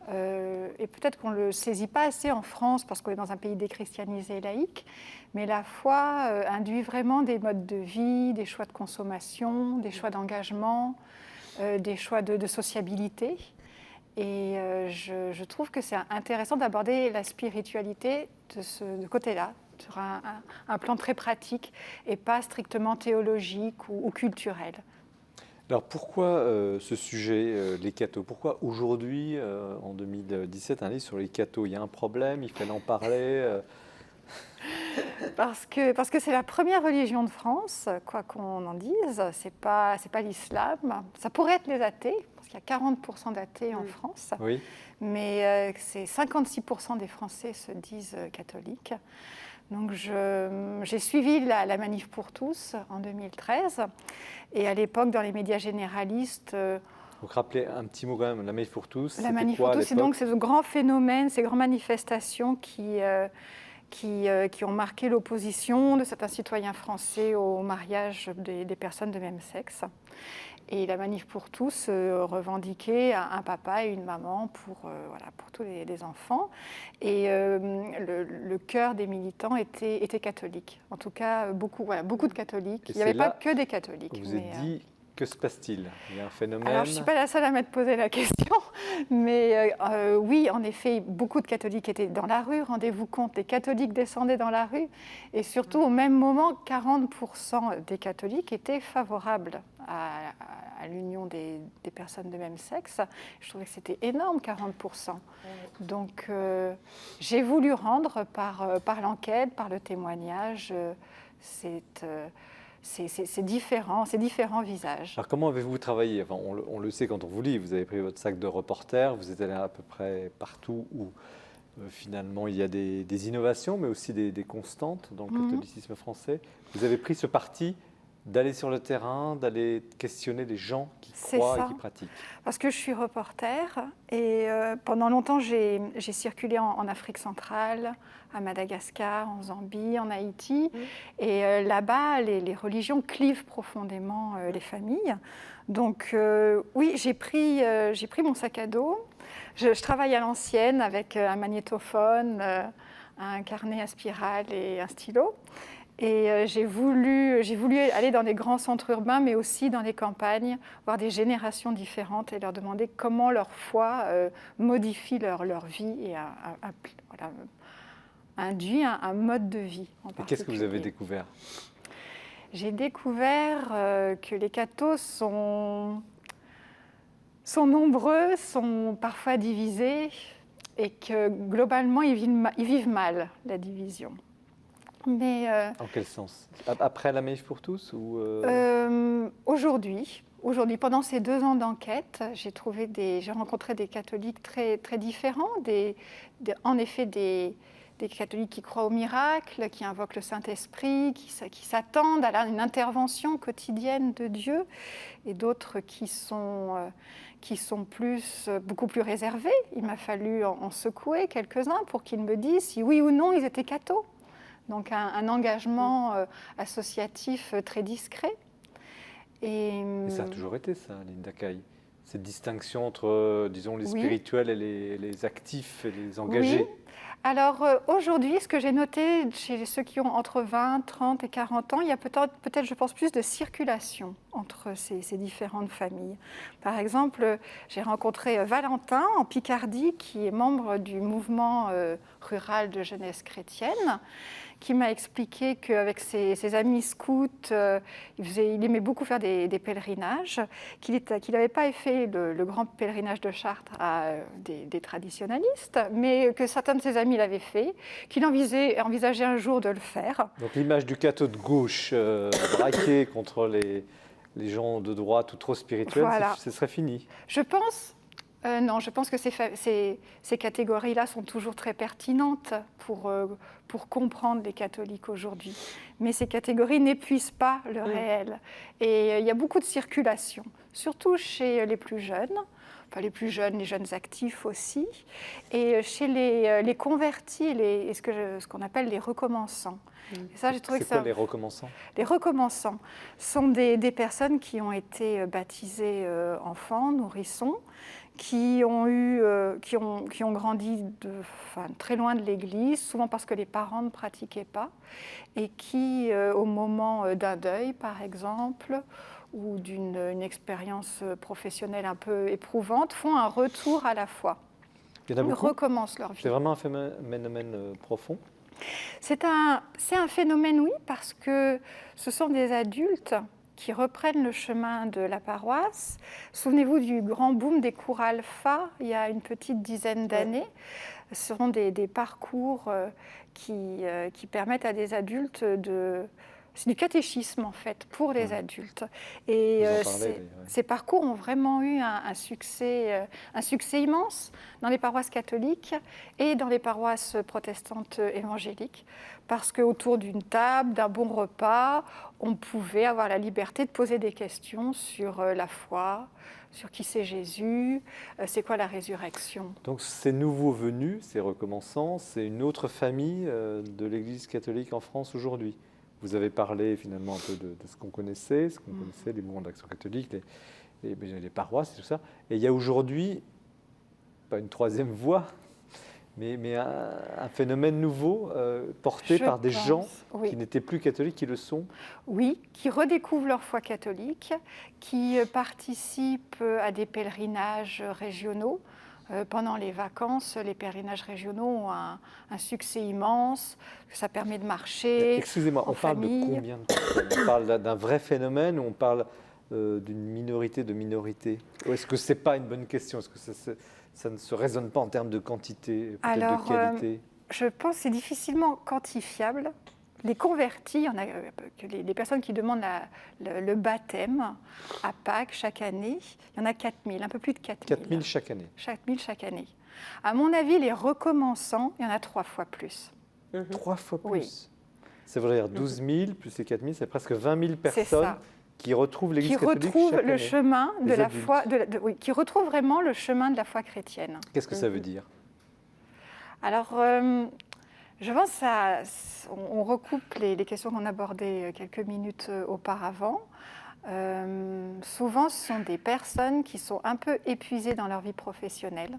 et peut-être qu'on ne le saisit pas assez en France parce qu'on est dans un pays déchristianisé et laïque, mais la foi induit vraiment des modes de vie, des choix de consommation, des choix d'engagement, des choix de sociabilité. Et je trouve que c'est intéressant d'aborder la spiritualité de ce côté-là, sur un plan très pratique et pas strictement théologique ou culturel. Alors pourquoi ce sujet, les cathos? Pourquoi aujourd'hui, en 2017, un livre sur les cathos? Il y a un problème, il fallait en parler Parce que c'est la première religion de France, quoi qu'on en dise. C'est pas l'islam. Ça pourrait être les athées, parce qu'il y a 40% d'athées en France. Oui. Mais c'est 56% des Français se disent catholiques. Donc j'ai suivi la Manif pour tous en 2013. Et à l'époque, dans les médias généralistes... Donc rappelez un petit mot quand même, la Manif pour tous. La Manif pour tous, c'est donc ce grand phénomène, ces grandes manifestations qui ont marqué l'opposition de certains citoyens français au mariage des personnes de même sexe. Et la Manif pour tous revendiquait un papa et une maman pour tous les enfants. Et le cœur des militants était catholique. En tout cas, beaucoup de catholiques. Il n'y avait pas que des catholiques. Vous êtes dit, que se passe-t-il? Il y a un phénomène... Alors, je ne suis pas la seule à m'être posé la question, mais oui, en effet, beaucoup de catholiques étaient dans la rue. Rendez-vous compte, les catholiques descendaient dans la rue. Et surtout, au même moment, 40% des catholiques étaient favorables à l'union des personnes de même sexe. Je trouvais que c'était énorme, 40%. Donc, j'ai voulu rendre par l'enquête, par le témoignage, ces différents visages. Alors comment avez-vous travaillé? Enfin, on le sait quand on vous lit, vous avez pris votre sac de reporter, vous êtes allé à peu près partout où finalement il y a des innovations, mais aussi des constantes dans le catholicisme français. Vous avez pris ce parti d'aller sur le terrain, d'aller questionner les gens qui C'est croient ça. et qui pratiquent. Parce que je suis reporter et pendant longtemps, j'ai circulé en Afrique centrale, à Madagascar, en Zambie, en Haïti. Et là-bas, les religions clivent profondément les familles. Donc oui, j'ai pris mon sac à dos. Je travaille à l'ancienne avec un magnétophone, un carnet à spirale et un stylo. Et j'ai voulu aller dans des grands centres urbains, mais aussi dans les campagnes, voir des générations différentes et leur demander comment leur foi modifie leur vie et induit un mode de vie en Et qu'est-ce que vous avez particulier. découvert? J'ai découvert que les cathos sont nombreux, sont parfois divisés et que globalement ils vivent mal la division. Mais En quel sens? Après la Maïf pour tous ou aujourd'hui, pendant ces 2 ans d'enquête, j'ai rencontré des catholiques très, très différents, en effet des catholiques qui croient au miracle, qui invoquent le Saint-Esprit, qui s'attendent à une intervention quotidienne de Dieu, et d'autres qui sont beaucoup plus réservés. Il m'a fallu en secouer quelques-uns pour qu'ils me disent si oui ou non ils étaient cathos. Donc un engagement associatif très discret. Mais ça a toujours été ça, Linda Kay. Cette distinction entre, disons, les Oui. spirituels et les actifs et les engagés. Oui. Alors aujourd'hui, ce que j'ai noté chez ceux qui ont entre 20, 30 et 40 ans, il y a peut-être, je pense, plus de circulation entre ces différentes familles. Par exemple, j'ai rencontré Valentin en Picardie, qui est membre du mouvement rural de jeunesse chrétienne, qui m'a expliqué qu'avec ses amis scouts, il aimait beaucoup faire des pèlerinages, qu'il n'avait pas fait le grand pèlerinage de Chartres à des traditionalistes, mais que certains de ses amis l'avaient fait, qu'il envisageait un jour de le faire. Donc l'image du catho de gauche braqué contre les gens de droite ou trop spirituels, Voilà. ce serait fini. Je pense... non, je pense que ces catégories-là sont toujours très pertinentes pour comprendre les catholiques aujourd'hui. Mais ces catégories n'épuisent pas le réel. Et il y a beaucoup de circulation, surtout chez les plus jeunes, les jeunes actifs aussi, et chez les convertis, et ce qu'on appelle les recommençants. Et ça, j'ai trouvé C'est quoi les recommençants? Les recommençants sont des personnes qui ont été baptisées enfants, nourrissons, qui ont grandi très loin de l'Église, souvent parce que les parents ne pratiquaient pas, et qui, au moment d'un deuil, par exemple, ou d'une expérience professionnelle un peu éprouvante, font un retour à la foi. Il y en a Ils beaucoup. recommencent leur vie. C'est vraiment un phénomène profond. C'est un phénomène, oui, parce que ce sont des adultes qui reprennent le chemin de la paroisse. Souvenez-vous du grand boom des cours alpha il y a une petite dizaine d'années. Ce sont des parcours qui permettent à des adultes de... C'est du catéchisme, en fait, pour les adultes. Et Vous en parlez, oui. ces parcours ont vraiment eu un succès immense dans les paroisses catholiques et dans les paroisses protestantes évangéliques, parce qu'autour d'une table, d'un bon repas, on pouvait avoir la liberté de poser des questions sur la foi, sur qui c'est Jésus, c'est quoi la résurrection. Donc ces nouveaux venus, ces recommençants, c'est une autre famille de l'Église catholique en France aujourd'hui. Vous avez parlé finalement un peu de ce qu'on connaissait, les mouvements d'action catholique, les paroisses et tout ça. Et il y a aujourd'hui, pas une troisième voie, mais un phénomène nouveau porté Je par des pense, gens oui. qui n'étaient plus catholiques, qui le sont. Oui, qui redécouvrent leur foi catholique, qui participent à des pèlerinages régionaux. Pendant les vacances, les pèlerinages régionaux ont un succès immense, ça permet de marcher. Excusez-moi, en on parle famille. de combien de personnes? On parle d'un vrai phénomène ou on parle d'une minorité de minorités? Ou est-ce que ce n'est pas une bonne question? Est-ce que ça ne se raisonne pas en termes de quantité, peut-être Alors, de qualité? Je pense que c'est difficilement quantifiable. Les convertis, il y en a, les personnes qui demandent le baptême à Pâques chaque année, il y en a 4000, un peu plus de 4000. 4000 chaque année. 4000 chaque année. À mon avis, les recommençants, il y en a 3 fois plus. 3 fois plus. Oui. Ça veut dire 12 000 plus les 4 000, c'est presque 20 000 C'est personnes ça. qui retrouvent l'Église Qui catholique retrouvent chaque le année. chemin de Les la adultes. foi, oui, qui retrouvent vraiment le chemin de la foi chrétienne. Qu'est-ce que ça veut dire? Alors, je pense on recoupe les questions qu'on abordait quelques minutes auparavant. Souvent, ce sont des personnes qui sont un peu épuisées dans leur vie professionnelle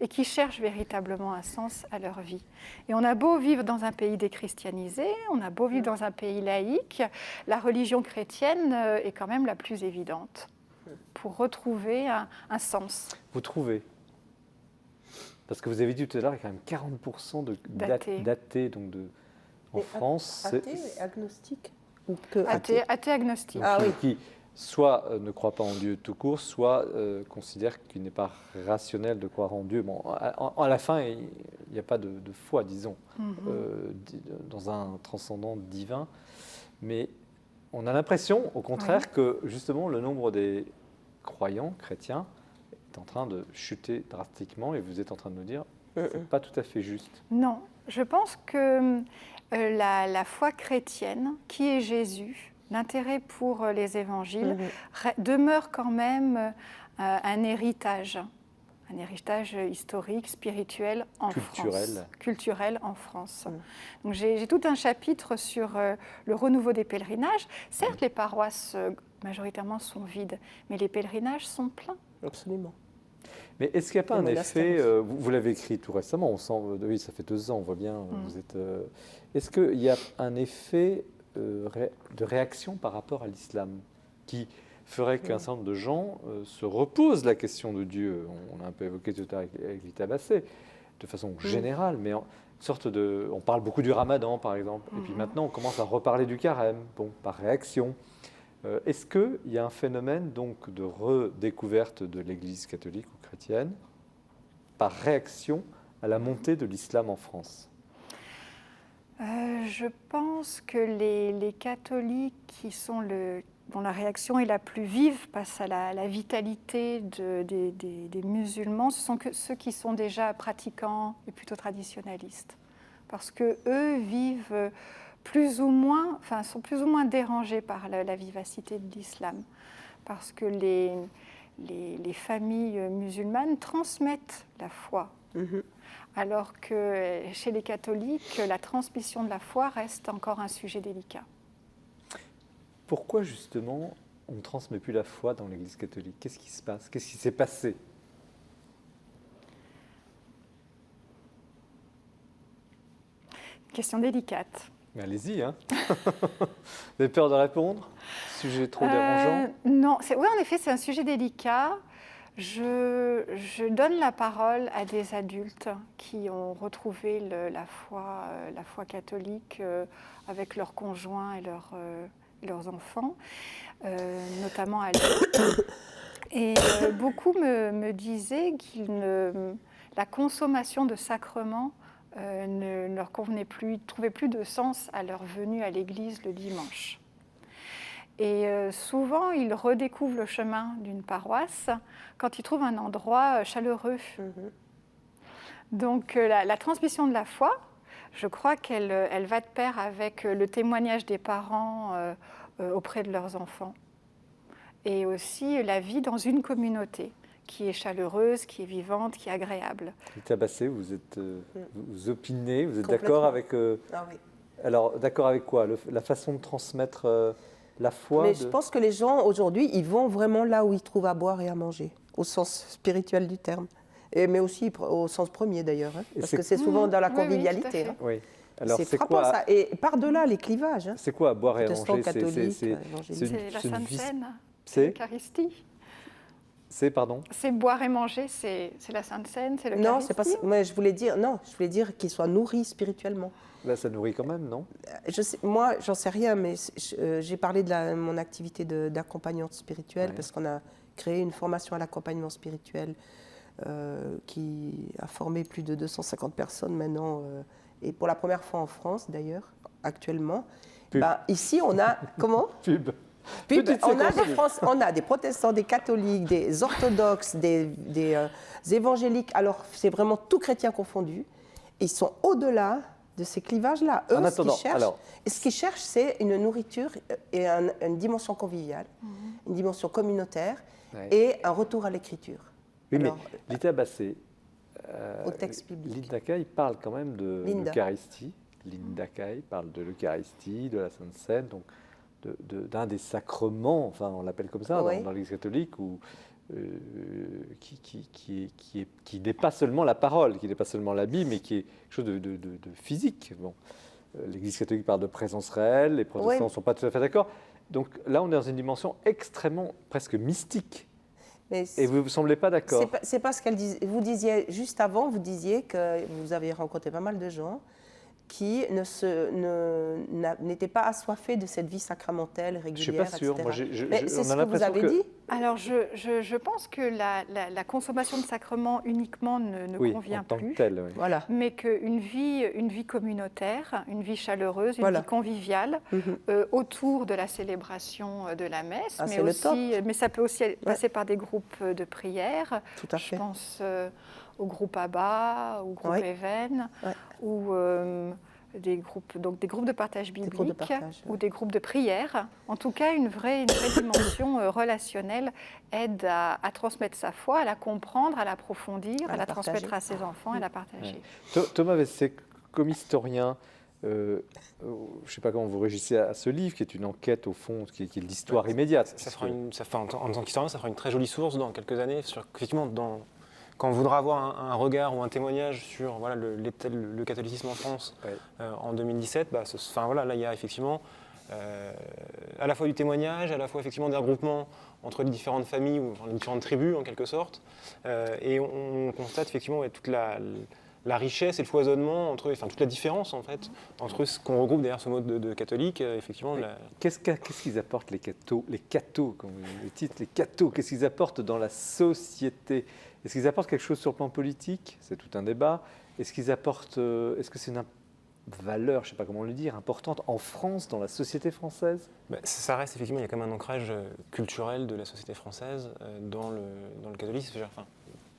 et qui cherchent véritablement un sens à leur vie. Et on a beau vivre dans un pays déchristianisé, on a beau vivre dans un pays laïque, la religion chrétienne est quand même la plus évidente pour retrouver un sens. Vous trouvez? Parce que vous avez dit tout à l'heure, il y a quand même 40% d'athées donc en France. Athée et agnostique ou que Athée agnostique. Ah oui. Qui soit ne croient pas en Dieu tout court, soit considèrent qu'il n'est pas rationnel de croire en Dieu. Bon, à la fin, il n'y a pas de foi, disons, dans un transcendant divin. Mais on a l'impression, au contraire, que justement le nombre des croyants chrétiens est en train de chuter drastiquement, et vous êtes en train de nous dire que ce n'est pas tout à fait juste. Non, je pense que la foi chrétienne, qui est Jésus, l'intérêt pour les évangiles, demeure quand même un héritage historique, spirituel en France. Culturel en France. Donc j'ai tout un chapitre sur le renouveau des pèlerinages. Certes, les paroisses majoritairement sont vides, mais les pèlerinages sont pleins. Absolument. Mais est-ce qu'il n'y a pas un effet, vous l'avez écrit tout récemment, on sent, oui, ça fait 2 ans, on voit bien, vous êtes. Est-ce qu'il y a un effet de réaction par rapport à l'islam qui ferait qu'un certain nombre de gens se reposent la question de Dieu? On a un peu évoqué tout à l'heure avec Lita Bassé, de façon générale, mais en sorte de. On parle beaucoup du ramadan, par exemple, et puis maintenant on commence à reparler du carême, bon, par réaction. Est-ce qu'il y a un phénomène donc de redécouverte de l'Église catholique ou chrétienne par réaction à la montée de l'islam en France? Je pense que les catholiques dont la réaction est la plus vive face à la vitalité des musulmans, ce sont ceux qui sont déjà pratiquants et plutôt traditionnalistes. Parce qu'eux vivent sont plus ou moins dérangés par la vivacité de l'islam. Parce que les familles musulmanes transmettent la foi. Alors que chez les catholiques, la transmission de la foi reste encore un sujet délicat. Pourquoi justement on ne transmet plus la foi dans l'Église catholique? Qu'est-ce qui se passe? Qu'est-ce qui s'est passé? Question délicate. Mais allez-y, hein. Vous avez peur de répondre? Sujet trop dérangeant? Non, oui, en effet, c'est un sujet délicat. Je donne la parole à des adultes qui ont retrouvé la foi catholique avec leurs conjoints et leurs enfants, notamment à Lyon. Et beaucoup me disaient la consommation de sacrements ne leur convenait plus, ne trouvaient plus de sens à leur venue à l'église le dimanche. Et souvent, ils redécouvrent le chemin d'une paroisse quand ils trouvent un endroit chaleureux. Donc la transmission de la foi, je crois qu'elle va de pair avec le témoignage des parents auprès de leurs enfants. Et aussi la vie dans une communauté qui est chaleureuse, qui est vivante, qui est agréable. Lita Bassé, vous opinez, vous êtes d'accord avec... Ah oui. Alors, d'accord avec quoi? La façon de transmettre la foi? Mais je pense que les gens, aujourd'hui, ils vont vraiment là où ils trouvent à boire et à manger, au sens spirituel du terme. Mais aussi au sens premier, d'ailleurs, hein, parce que c'est souvent dans la convivialité. Oui, Alors, c'est frappant, ça. Et par-delà les clivages. Hein. C'est quoi, boire et à manger? C'est la Sainte Seine, c'est l'Eucharistie. Pardon? C'est boire et manger, c'est la Sainte Seine, c'est l'Eucharistie. Non, c'est pas ça. Mais je voulais dire qu'ils soient nourris spirituellement. Là, ça nourrit quand même, non? Moi, j'en sais rien, mais j'ai parlé de mon activité d'accompagnante spirituelle, parce qu'on a créé une formation à l'accompagnement spirituel qui a formé plus de 250 personnes maintenant, et pour la première fois en France d'ailleurs, actuellement. Ici, on a... Comment? Pub. On a des protestants, des catholiques, des orthodoxes, des évangéliques. Alors, c'est vraiment tout chrétien confondu. Ils sont au-delà de ces clivages-là. Eux, En attendant, ce qu'ils cherchent, c'est une nourriture et une dimension conviviale, une dimension communautaire et un retour à l'écriture. Oui, Alors, mais Lita Bassé, au texte biblique. Linda Kay parle quand même de Linda. l'Eucharistie. Linda Kay parle de l'Eucharistie, de la Sainte Seine, donc d'un des sacrements, enfin on l'appelle comme ça Oui. dans l'Église catholique, qui n'est pas seulement la parole, qui n'est pas seulement la Bible, mais qui est quelque chose de physique. Bon. L'Église catholique parle de présence réelle, les protestants ne sont pas tout à fait d'accord. Donc là, on est dans une dimension extrêmement, presque mystique. Mais Et vous ne semblez pas d'accord? c'est pas ce qu'elle disait. Vous disiez, juste avant, vous disiez que vous avez rencontré pas mal de gens qui n'étaient pas assoiffés de cette vie sacramentelle régulière, Je ne suis pas sûr. etc. Moi, Mais c'est on ce a que vous l'impression avez que... dit. Alors, je pense que la consommation de sacrements uniquement ne Oui, convient en tant plus. que tel, oui. Voilà. Mais qu'une vie communautaire, une vie chaleureuse, une Voilà. vie conviviale, Mhm. autour de la célébration de la messe, Ah, mais, c'est le top. mais ça peut aussi passer par des groupes de prière. Tout à Je fait. pense au groupe Abba, au groupe Oui. Even, Ouais. ou des groupes de partage biblique, groupes de partage, ou des groupes de prière. En tout cas, une vraie dimension relationnelle aide à transmettre sa foi, à la comprendre, à l'approfondir, à la la transmettre partager. à ses enfants et à la partager. Thomas Vessé, comme historien, je ne sais pas comment vous réagissez à ce livre, qui est une enquête au fond, qui est l'histoire immédiate. En tant qu'historien, ça fera une très jolie source dans quelques années. Effectivement, quand on voudra avoir un regard ou un témoignage sur voilà, le catholicisme en France en 2017, là, il y a effectivement à la fois du témoignage, à la fois effectivement des regroupements entre les différentes familles ou les différentes tribus en quelque sorte. Et on constate effectivement toute la richesse et le foisonnement toute la différence en fait entre ce qu'on regroupe derrière ce mot de catholique, effectivement. Qu'est-ce qu'ils apportent les cathos, comme le titre, les cathos, qu'est-ce qu'ils apportent dans la société? Est-ce qu'ils apportent quelque chose sur le plan politique? C'est tout un débat. Est-ce que c'est une valeur, je ne sais pas comment le dire, importante en France, dans la société française? Ça reste effectivement, il y a quand même un ancrage culturel de la société française dans le catholicisme.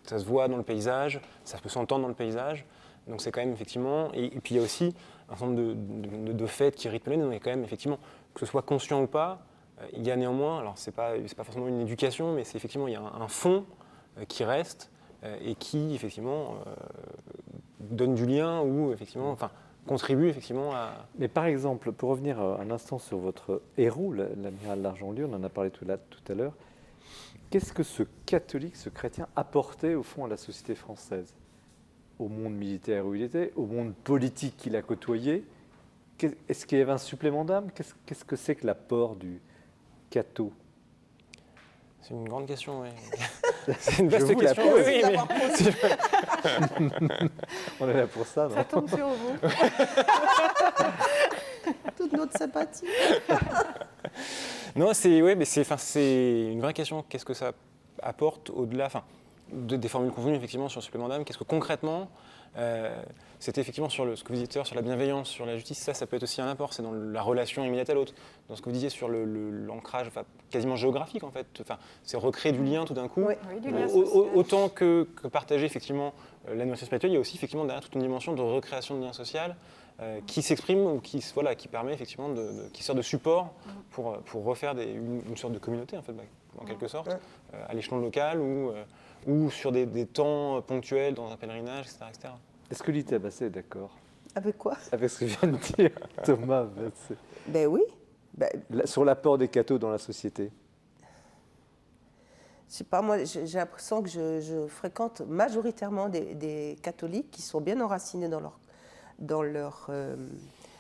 Ça se voit dans le paysage, ça peut s'entendre dans le paysage. Donc c'est quand même effectivement, et puis il y a aussi un certain nombre de fêtes qui rythment l'année. Donc il y a quand même effectivement, que ce soit conscient ou pas, il y a néanmoins, alors c'est pas forcément une éducation, mais c'est effectivement, il y a un fond qui reste et qui effectivement donne du lien ou effectivement, contribue effectivement à... Mais par exemple, pour revenir un instant sur votre héros, l'amiral Largent-Lieu, on en a parlé tout à l'heure, qu'est-ce que ce catholique, ce chrétien apportait au fond à la société française? Au monde militaire où il était, au monde politique qu'il a côtoyé? Est-ce qu'il y avait un supplément d'âme? Qu'est-ce que c'est que l'apport du catho? C'est une grande question, oui. C'est une vaste vous la question. pose. Oui, On est là pour ça, non? Ça tombe sur vous. Toute notre sympathie. Non, c'est une vraie question. Qu'est-ce que ça apporte au-delà des formules convenues effectivement sur le supplément d'âme? Qu'est-ce que concrètement, c'était effectivement sur ce que vous disiez tout à l'heure, sur la bienveillance, sur la justice, ça peut être aussi un apport, c'est dans la relation immédiate à l'autre. Dans ce que vous disiez sur l'ancrage quasiment géographique en fait, c'est recréer du lien tout d'un coup. Oui. Oui, du lien social. Autant que partager effectivement l'animation spirituelle, il y a aussi effectivement derrière toute une dimension de recréation de lien social qui s'exprime ou qui permet effectivement qui sert de support pour refaire une sorte de communauté en fait, en quelque sorte, à l'échelon local ou sur des temps ponctuels dans un pèlerinage, etc. Est-ce que Lita Bassé est d'accord Avec quoi? avec ce que vient de dire Thomas Bassé Ben oui. sur l'apport des cathos dans la société? Je sais pas, moi, j'ai l'impression que je fréquente majoritairement des catholiques qui sont bien enracinés dans leur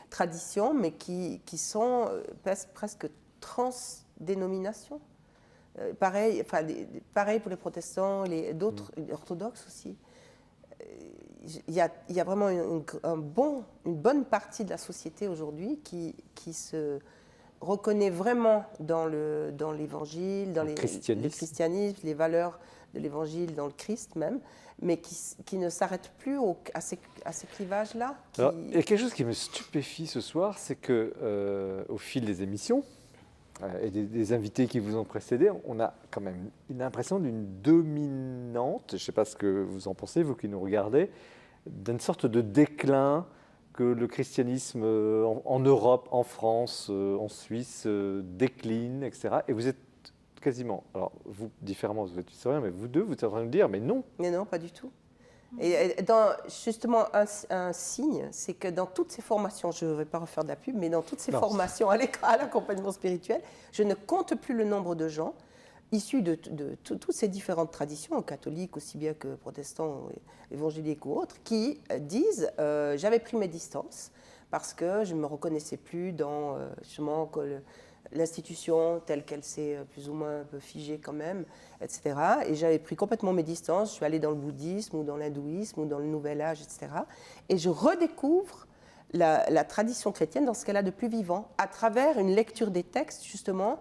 tradition, mais qui sont presque transdénominations. Pareil pour les protestants, d'autres orthodoxes aussi. Il y a vraiment une bonne partie de la société aujourd'hui qui se reconnaît vraiment dans l'évangile, dans le christianisme, les valeurs de l'évangile, dans le Christ même, mais qui ne s'arrête plus à ces clivages-là. Alors, il y a quelque chose qui me stupéfie ce soir, c'est que au fil des émissions et des invités qui vous ont précédé, on a quand même l'impression d'une dominante, je ne sais pas ce que vous en pensez, vous qui nous regardez, d'une sorte de déclin que le christianisme en Europe, en France, en Suisse décline, etc. Et vous êtes quasiment, alors vous différemment, vous êtes historien, mais vous deux, vous êtes en train de me dire, mais non. Mais non, pas du tout. Et justement, un signe, c'est que dans toutes ces formations, je ne vais pas refaire de la pub, mais dans toutes ces formations à l'accompagnement spirituel, je ne compte plus le nombre de gens issus de toutes ces différentes traditions, catholiques aussi bien que protestants, évangéliques ou autres, qui disent j'avais pris mes distances parce que je ne me reconnaissais plus dans justement l'institution telle qu'elle s'est plus ou moins un peu figée quand même, etc. Et j'avais pris complètement mes distances, je suis allée dans le bouddhisme ou dans l'hindouisme ou dans le nouvel âge, etc. Et je redécouvre la tradition chrétienne dans ce qu'elle a de plus vivant, à travers une lecture des textes justement,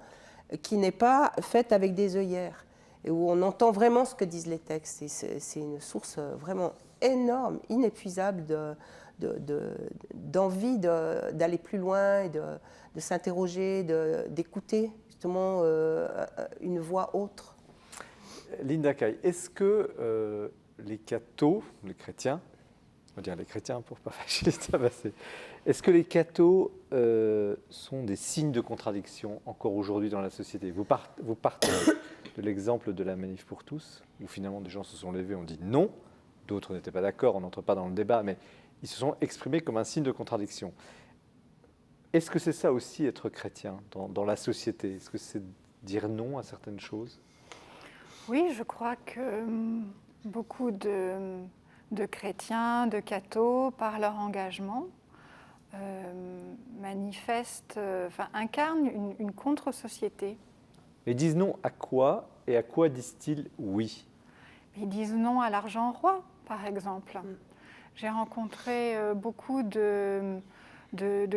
qui n'est pas faite avec des œillères, et où on entend vraiment ce que disent les textes. Et c'est une source vraiment énorme, inépuisable d'envie d'aller plus loin, et de s'interroger, d'écouter justement une voix autre. Linda Kay, est-ce que les cathos, les chrétiens, on va dire les chrétiens pour ne pas fâcher les tabassés, est-ce que les cathos sont des signes de contradiction encore aujourd'hui dans la société? Vous partez de l'exemple de la manif pour tous, où finalement des gens se sont levés, ont dit non, d'autres n'étaient pas d'accord, on n'entre pas dans le débat, mais ils se sont exprimés comme un signe de contradiction. Est-ce que c'est ça aussi être chrétien dans la société? Est-ce que c'est dire non à certaines choses? Oui, je crois que beaucoup de chrétiens, de cathos, par leur engagement, manifestent, incarnent une contre-société. Mais disent non à quoi et à quoi disent-ils oui? Ils disent non à l'argent roi, par exemple. J'ai rencontré beaucoup de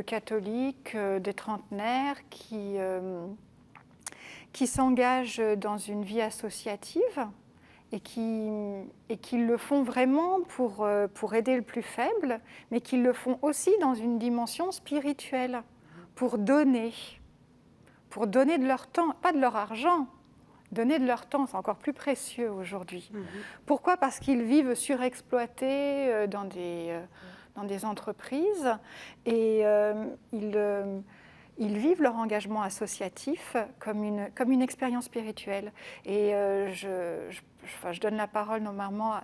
catholiques, des trentenaires qui s'engagent dans une vie associative et qui le font vraiment pour aider le plus faible, mais qui le font aussi dans une dimension spirituelle, pour donner de leur temps, pas de leur argent. Donner de leur temps, c'est encore plus précieux aujourd'hui. Pourquoi? Parce qu'ils vivent surexploités dans des entreprises et ils vivent leur engagement associatif comme une expérience spirituelle. Et je donne la parole normalement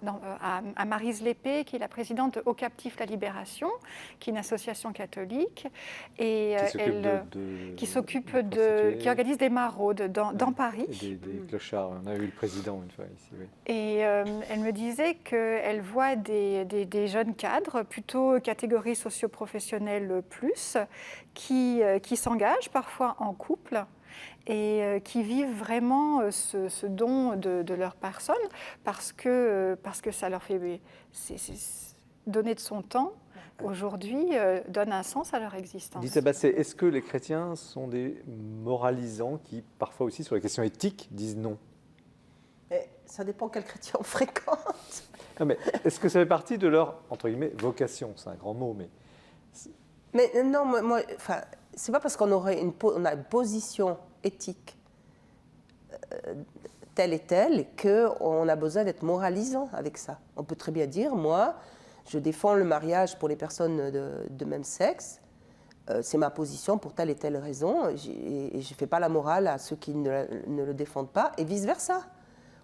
à Maryse Lépée, qui est la présidente de Au Captif la Libération, qui est une association catholique, et qui organise des maraudes dans Paris. Et des clochards, on a eu le président une fois ici. Oui. Et elle me disait qu'elle voit des jeunes cadres, plutôt catégorie socio-professionnelle plus, qui s'engagent parfois en couple et qui vivent vraiment ce don de leur personne parce que ça leur fait donner de son temps. Aujourd'hui, donne un sens à leur existence. Dites, est-ce que les chrétiens sont des moralisants qui, parfois aussi, sur les questions éthiques, disent non? Ça dépend quel chrétien on fréquente. Non, mais est-ce que ça fait partie de leur, entre guillemets, vocation? C'est un grand mot, mais... Mais non, moi c'est pas parce qu'on a une position éthique telle et telle qu'on a besoin d'être moralisant avec ça. On peut très bien dire, moi, je défends le mariage pour les personnes de même sexe, c'est ma position pour telle et telle raison, et je ne fais pas la morale à ceux qui ne le défendent pas, et vice-versa.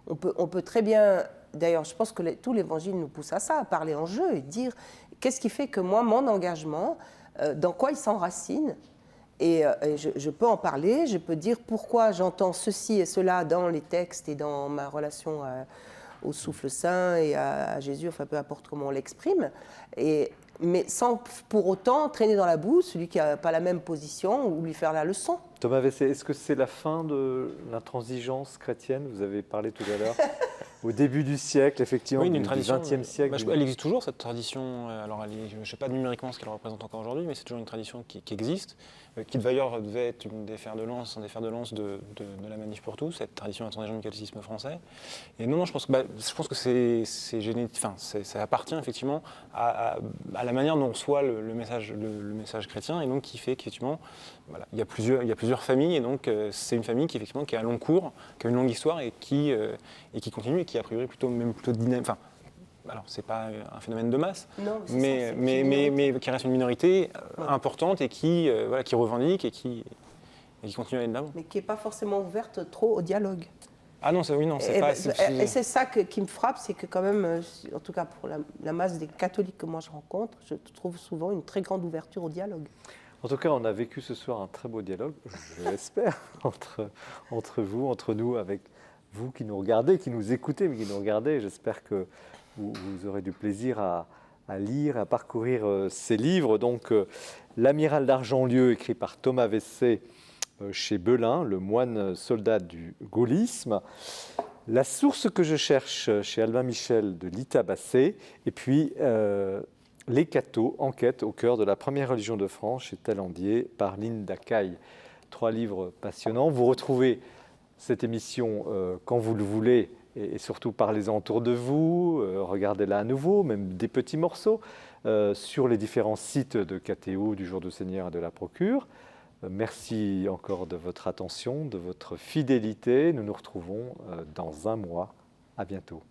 On peut très bien, d'ailleurs, je pense que tout l'Évangile nous pousse à ça, à parler en jeu et dire qu'est-ce qui fait que moi, mon engagement, dans quoi il s'enracine, et je peux en parler, je peux dire pourquoi j'entends ceci et cela dans les textes et dans ma relation au souffle saint et à Jésus, enfin peu importe comment on l'exprime, mais sans pour autant traîner dans la boue celui qui n'a pas la même position ou lui faire la leçon. Thomas Vessé, est-ce que c'est la fin de l'intransigeance chrétienne? Vous avez parlé tout à l'heure. Au début du siècle, effectivement, oui, du tradition, XXe siècle. Elle existe toujours, cette tradition. Alors, je ne sais pas numériquement ce qu'elle représente encore aujourd'hui, mais c'est toujours une tradition qui existe, qui d'ailleurs devait être un des fers de lance de la Manif pour tous, cette tradition intransigeante du catholicisme français. Et non, je pense que c'est génétique, ça appartient effectivement à la manière dont on reçoit le message chrétien, et donc qui fait qu'effectivement, voilà, il y a plusieurs familles, et donc c'est une famille qui effectivement qui a un long cours, qui a une longue histoire et qui continue et qui a priori plutôt dynamique, alors c'est pas un phénomène de masse, Non, c'est mais, ça, c'est mais, une mais, minorité. mais qui reste une minorité Ouais. importante et qui, voilà, qui revendique et qui continue à aller de l'avant. Mais qui n'est pas forcément ouverte trop au dialogue. Ah non, oui, non, c'est Et, pas... et c'est ça qui me frappe, c'est que quand même, en tout cas pour la masse des catholiques que moi je rencontre, je trouve souvent une très grande ouverture au dialogue. En tout cas, on a vécu ce soir un très beau dialogue, je l'espère, entre vous, entre nous, avec vous qui nous regardez, qui nous écoutez, mais qui nous regardez. J'espère que vous aurez du plaisir à lire, à parcourir ces livres. Donc, L'Amiral d'Argentlieu, écrit par Thomas Vessey, chez Belin, le moine soldat du gaullisme. La source que je cherche, chez Albin Michel, de Lita Basset. Et puis, Les cathos, enquête au cœur de la première religion de France, chez Talandier, par Linda Caille. 3 livres passionnants. Vous retrouvez cette émission quand vous le voulez, et surtout parlez-en autour de vous, regardez-la à nouveau, même des petits morceaux, sur les différents sites de KTO, du Jour du Seigneur et de la Procure. Merci encore de votre attention, de votre fidélité. Nous nous retrouvons dans un mois. À bientôt.